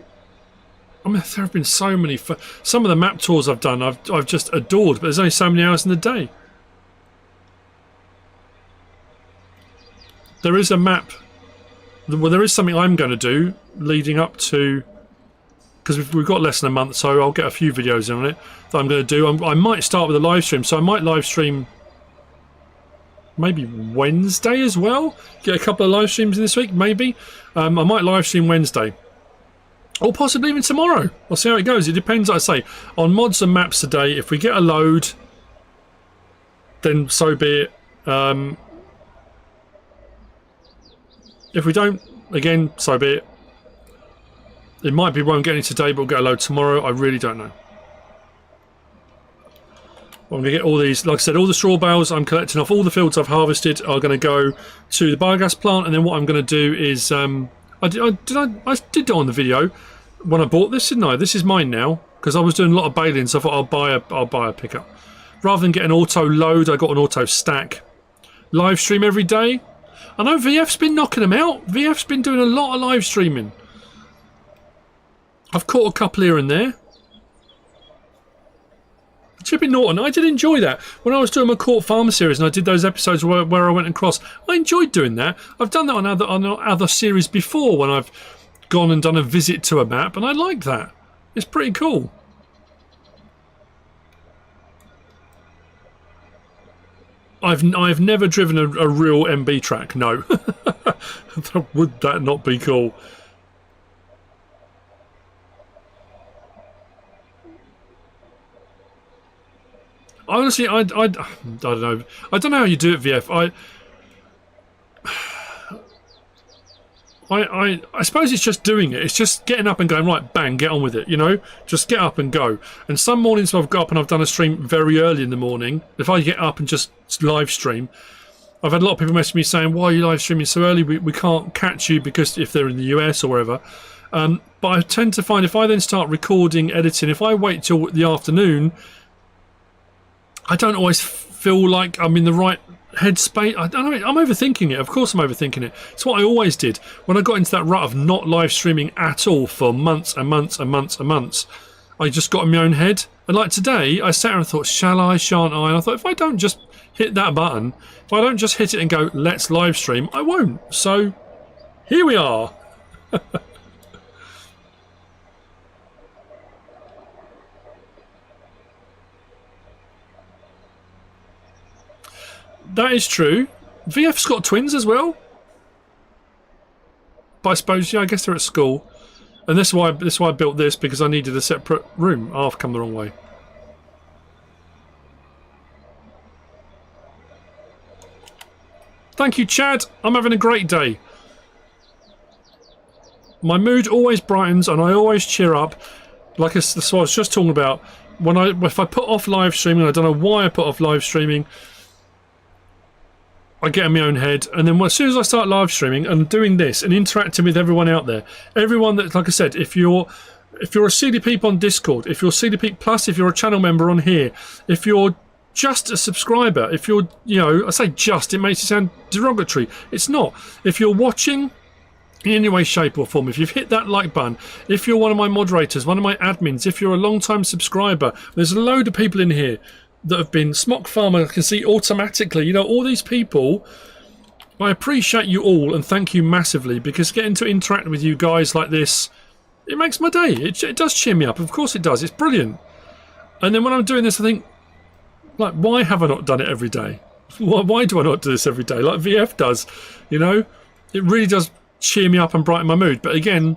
I mean, there have been so many. Some of the map tours I've done, I've just adored. But there's only so many hours in the day. There is a map. Well, there is something I'm going to do leading up to, because we've got less than a month, so I'll get a few videos in on it that I'm going to do. I might start with a live stream, so I might live stream maybe Wednesday as well. Get a couple of live streams in this week, maybe. I might live stream Wednesday, or possibly even tomorrow. I'll see how it goes. It depends, like I say, on mods and maps today. If we get a load, then so be it. If we don't, again, so be it. It might be won't get any today, but we'll get a load tomorrow. I really don't know. I'm going to get all these, like I said, all the straw bales I'm collecting off all the fields I've harvested are going to go to the biogas plant, and then what I'm going to do is, I did it on the video when I bought this, didn't I? This is mine now because I was doing a lot of baling, so I thought I'll buy a pickup rather than get an auto load. I got an auto stack. Live stream every day. I know VF's been knocking them out. VF's been doing a lot of live streaming. I've caught a couple here and there. Chipping Norton, I did enjoy that. When I was doing my Court Farmer series and I did those episodes where I went across, I enjoyed doing that. I've done that on other series before when I've gone and done a visit to a map, and I like that. It's pretty cool. I've never driven a real MB track, no. Would that not be cool? Honestly, I don't know. I don't know how you do it, VF. I suppose it's just doing it. It's just getting up and going, right, bang, get on with it, you know? Just get up and go. And some mornings I've got up and I've done a stream very early in the morning. If I get up and just live stream, I've had a lot of people message me saying, why are you live streaming so early? We can't catch you because if they're in the US or wherever. But I tend to find if I then start recording, editing, if I wait till the afternoon, I don't always feel like I'm in the right headspace. I don't know, I'm overthinking it. Of course I'm overthinking it. It's what I always did when I got into that rut of not live streaming at all for months and months and months and months. I just got in my own head, and like today I sat there and thought, shall I, shan't I? And I thought, if I don't just hit that button, if I don't just hit it and go, let's live stream, I won't. So here we are. That is true. VF's got twins as well. But I suppose, yeah, I guess they're at school. And this is why I built this, because I needed a separate room. Oh, I've come the wrong way. Thank you, Chad. I'm having a great day. My mood always brightens and I always cheer up. Like that's what I was just talking about. If I put off live streaming, I don't know why I put off live streaming, I get in my own head, and then as soon as I start live streaming and doing this and interacting with everyone out there, everyone that, like I said, if you're a Sealyp on Discord, if you're Sealyp Plus, if you're a channel member on here, if you're just a subscriber, if you're, you know, I say just, it makes it sound derogatory. It's not. If you're watching in any way, shape or form, if you've hit that like button, if you're one of my moderators, one of my admins, if you're a long-time subscriber, there's a load of people in here that have been Smock Farmer, I can see automatically, you know, all these people. I appreciate you all and thank you massively, because getting to interact with you guys like this, it makes my day. It does cheer me up, of course it does, it's brilliant. And then when I'm doing this I think, like, why have I not done it every day? Why do I not do this every day like VF does? You know, it really does cheer me up and brighten my mood. But again,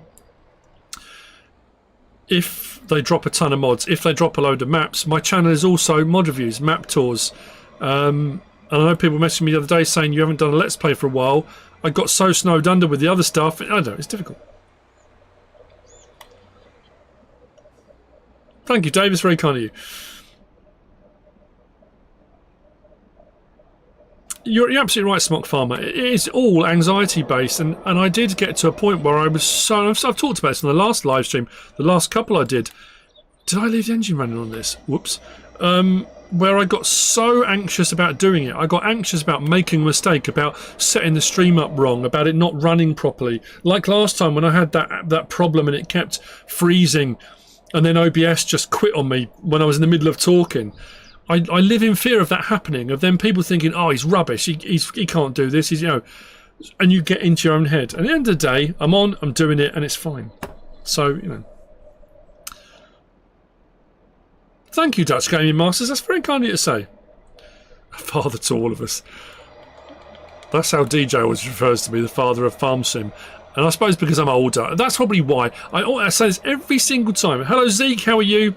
if they drop a ton of mods, if they drop a load of maps, my channel is also mod reviews, map tours. And I know people messaged me the other day saying you haven't done a Let's Play for a while. I got so snowed under with the other stuff. I don't know, it's difficult. Thank you, Dave. It's very kind of you. You're absolutely right, Smock Farmer. It is all anxiety based, and I did get to a point where I was so. I've talked about this in the last live stream, the last couple I did. Did I leave the engine running on this? Whoops. Where I got so anxious about doing it. I got anxious about making a mistake, about setting the stream up wrong, about it not running properly. Like last time when I had that problem and it kept freezing, and then OBS just quit on me when I was in the middle of talking. I live in fear of that happening, of them people thinking, oh, he's rubbish, he can't do this, he's, you know, and you get into your own head. And at the end of the day, I'm doing it, and it's fine. So, you know. Thank you, Dutch Gaming Masters, that's very kind of you to say. A father to all of us. That's how DJ always refers to me, the father of Farm Sim. And I suppose because I'm older, that's probably why. I say this every single time. Hello, Zeke, how are you?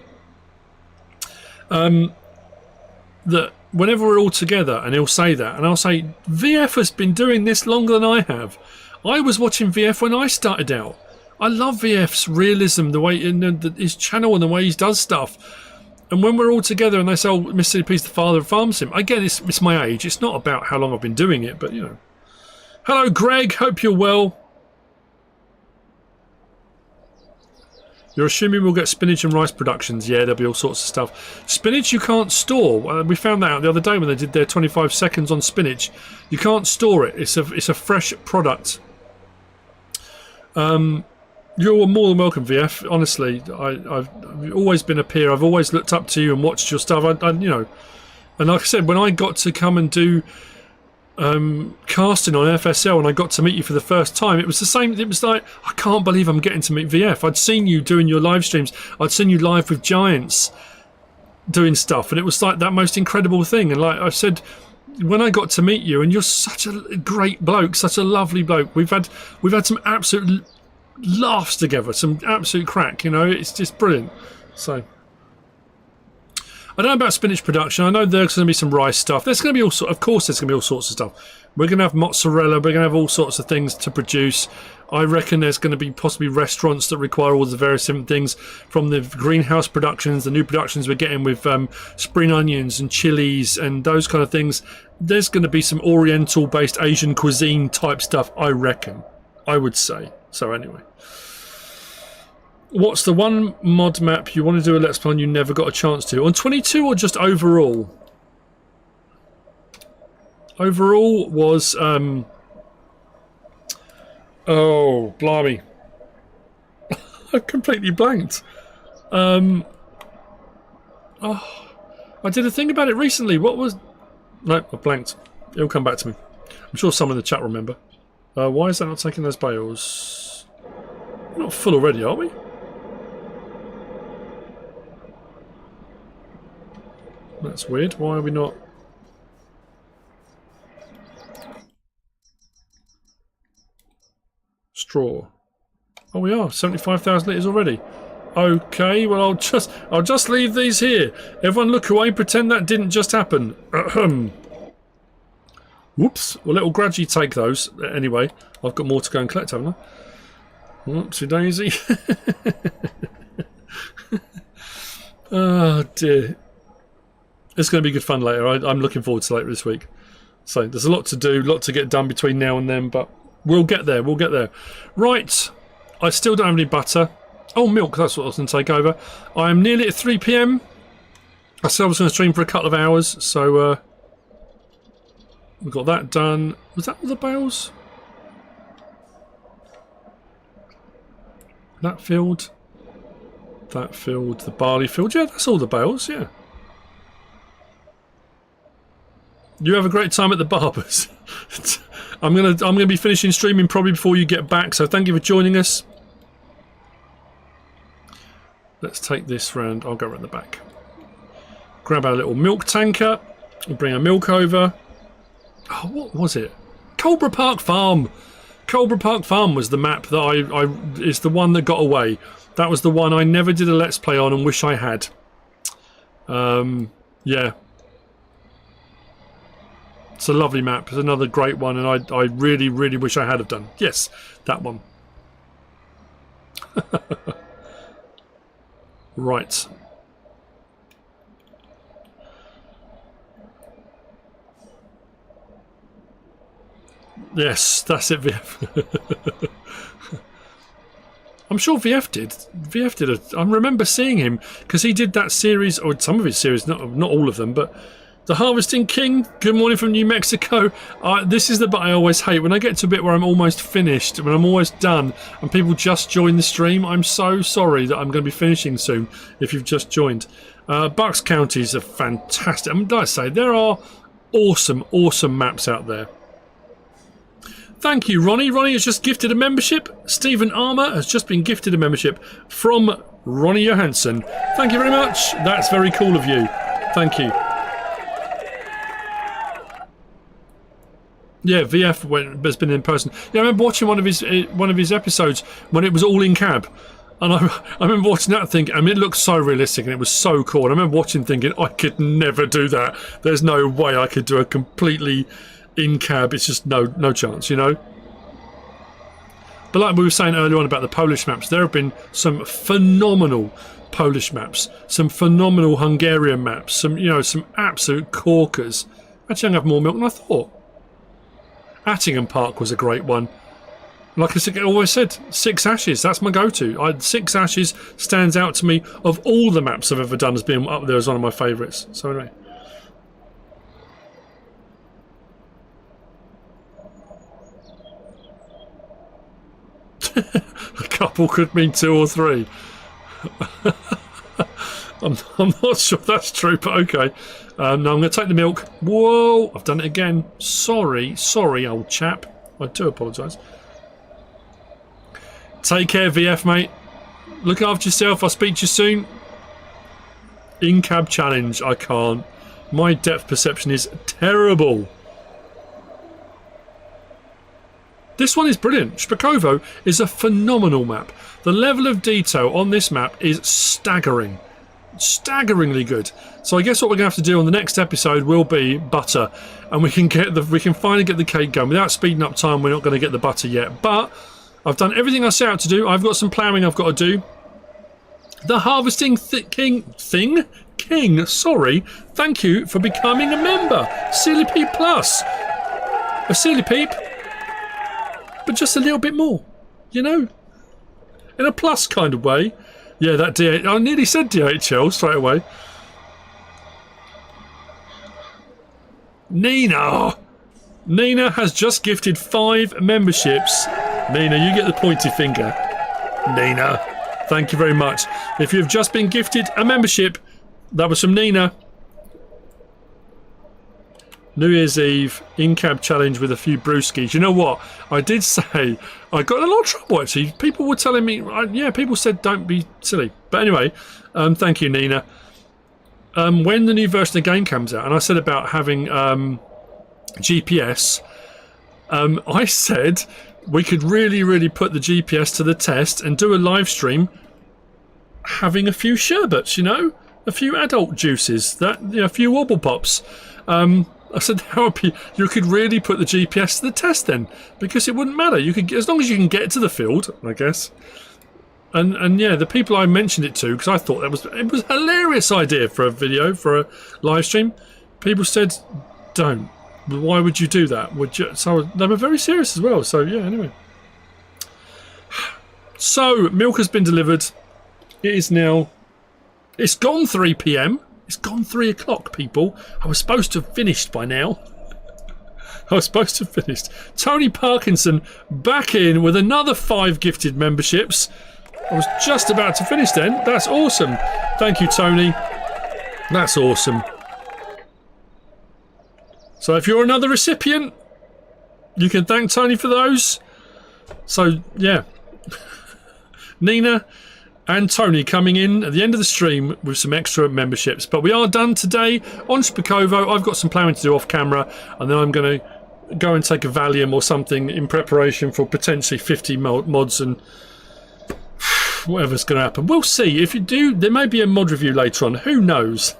That whenever we're all together and he'll say that, and I'll say, VF has been doing this longer than I have. I was watching VF when I started out. I love VF's realism, the way his channel and the way he does stuff. And when we're all together and they say, oh, MrSealyp is the father of Farm Sim, again, it's my age. It's not about how long I've been doing it, but you know. Hello, Greg. Hope you're well. You're assuming we'll get spinach and rice productions. Yeah, there'll be all sorts of stuff. Spinach you can't store. We found that out the other day when they did their 25 seconds on spinach. You can't store it. It's a fresh product. You're more than welcome, VF. Honestly, I've always been a peer. I've always looked up to you and watched your stuff. You know, and like I said, when I got to come and do casting on FSL and I got to meet you for the first time, it was the same. It was like, I can't believe I'm getting to meet VF. I'd seen you doing your live streams. I'd seen you live with Giants doing stuff, and it was like that most incredible thing. And like I said, when I got to meet you, and you're such a great bloke, such a lovely bloke. We've had some absolute laughs together, some absolute crack. You know, it's just brilliant. So I don't know about spinach production. I know there's going to be some rice stuff. There's going to be all sorts. Of course, there's going to be all sorts of stuff. We're going to have mozzarella. We're going to have all sorts of things to produce. I reckon there's going to be possibly restaurants that require all the various different things, from the greenhouse productions, the new productions we're getting with spring onions and chilies and those kind of things. There's going to be some Oriental-based Asian cuisine type stuff, I reckon. I would say. So anyway. What's the one mod map you want to do a Let's Play on you never got a chance to? On 22 or just overall? Overall was... oh, blimey. I've completely blanked. Oh, I did a thing about it recently. What was... No, I blanked. It'll come back to me. I'm sure some in the chat remember. Why is that not taking those bales? We're not full already, are we? That's weird. Why are we not? Straw. Oh, we are 75,000 litres already. Okay, well I'll just leave these here. Everyone look away. Pretend that didn't just happen. Whoops. Well, it'll gradually take those. Anyway, I've got more to go and collect, haven't I? Whoopsie daisy. Oh dear. It's going to be good fun later. I'm looking forward to later this week. So there's a lot to do, a lot to get done between now and then, but we'll get there. We'll get there. Right. I still don't have any butter. Oh, milk. That's what I was going to take over. I'm nearly at 3 PM. I said I was going to stream for a couple of hours, so we got that done. Was that all the bales? That field. That field. The barley field. Yeah, that's all the bales. Yeah. You have a great time at the barbers. I'm gonna be finishing streaming probably before you get back, so thank you for joining us. Let's take this round. I'll go around the back. Grab our little milk tanker. We'll bring our milk over. Oh, what was it? Colborough Park Farm. Colborough Park Farm was the map that is the one that got away. That was the one I never did a Let's Play on and wish I had. Yeah. It's a lovely map. It's another great one, and I really, really wish I had have done. Yes, that one. Right. Yes, that's it, VF. I'm sure VF did. VF did. I remember seeing him because he did that series, or some of his series, not all of them, but the Harvesting King. Good morning from New Mexico. This is the bit I always hate. When I get to a bit where I'm almost finished, when I'm almost done, and people just join the stream, I'm so sorry that I'm going to be finishing soon if you've just joined. Bucks Counties are fantastic. I mean, like I say, there are awesome, awesome maps out there. Thank you, Ronnie. Ronnie has just gifted a membership. Stephen Armour has just been gifted a membership from Ronnie Johansson. Thank you very much. That's very cool of you. Thank you. Yeah, VF has been in person. Yeah, I remember watching one of his episodes when it was all in cab, and I remember watching that thinking, I mean, it looked so realistic and it was so cool. And I remember watching thinking, I could never do that. There's no way I could do a completely in cab. It's just no chance, you know. But like we were saying earlier on about the Polish maps, there have been some phenomenal Polish maps, some phenomenal Hungarian maps, some absolute corkers. Actually, I'm gonna have more milk than I thought. Attingham Park was a great one. Like I always said, 6 Ashes, that's my go-to. 6 Ashes stands out to me of all the maps I've ever done as being up there as one of my favourites. So anyway. A couple could mean 2 or 3. I'm not sure that's true, but okay. No, I'm going to take the milk. Whoa, I've done it again. Sorry, old chap. I do apologise. Take care, VF, mate. Look after yourself. I'll speak to you soon. In-cab challenge. I can't. My depth perception is terrible. This one is brilliant. Szpakowo is a phenomenal map. The level of detail on this map is staggering. Staggeringly good. So I guess what we're going to have to do on the next episode will be butter, and we can finally get the cake going. Without speeding up time, we're not going to get the butter yet. But I've done everything I set out to do. I've got some ploughing I've got to do. The harvesting king. Sorry. Thank you for becoming a member. SealyP Plus. A SealyP, but just a little bit more. You know, in a plus kind of way. Yeah, that DH. I nearly said DHL straight away. Nina has just gifted 5 memberships. Nina, you get the pointy finger. Nina, thank you very much. If you've just been gifted a membership, that was from Nina. New Year's Eve in-cab challenge with a few brewskis. You know what? I did say I got in a lot of trouble actually. People were telling me, yeah, people said don't be silly. But anyway, thank you, Nina. When the new version of the game comes out, and I said about having GPS, I said we could really put the GPS to the test and do a live stream having a few sherbets, you know, a few adult juices, that, you know, a few wobble pops. I said, you could really put the GPS to the test then, because it wouldn't matter. You could, as long as you can get to the field, I guess. And yeah, the people I mentioned it to, because I thought it was a hilarious idea for a video, for a live stream. People said, don't. Why would you do that? Would you? So they were very serious as well. So yeah, anyway. So milk has been delivered. It is now. It's gone 3 p.m. It's gone 3 o'clock, people. I was supposed to have finished by now. I was supposed to have finished. Tony Parkinson back in with another 5 gifted memberships. I was just about to finish then. That's awesome. Thank you, Tony. That's awesome. So if you're another recipient, you can thank Tony for those. So, yeah. Nina and Tony coming in at the end of the stream with some extra memberships. But we are done today on Szpakowo. I've got some ploughing to do off camera, and then I'm going to go and take a Valium or something in preparation for potentially 50 mods and whatever's going to happen. We'll see. If you do, there may be a mod review later on. Who knows?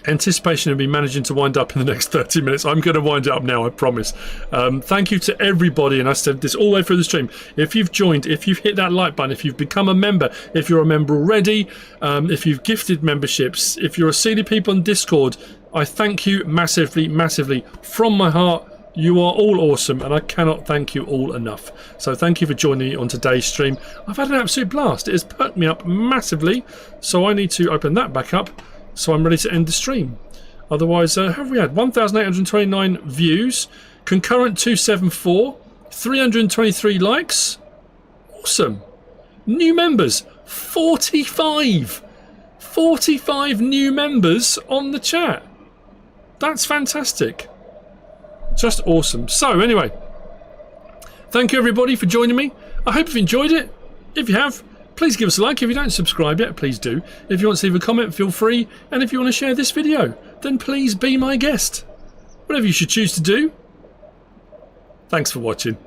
Anticipation of me managing to wind up in the next 30 minutes. I'm going to wind it up now, I promise. Thank you to everybody, and I said this all the way through the stream. If you've joined, if you've hit that like button, if you've become a member, if you're a member already, if you've gifted memberships, if you're a SealyP on Discord, I thank you massively from my heart. You are all awesome, and I cannot thank you all enough. So thank you for joining me on today's stream. I've had an absolute blast. It has perked me up massively, so I need to open that back up so I'm ready to end the stream. Otherwise, have we had 1,829 views, concurrent 274, 323 likes. Awesome. New members, 45 new members on the chat. That's fantastic. Just awesome. So anyway, thank you everybody for joining me. I hope you've enjoyed it. If you have, please give us a like. If you don't subscribe yet, please do. If you want to leave a comment, feel free. And if you want to share this video, then please be my guest. Whatever you should choose to do. Thanks for watching.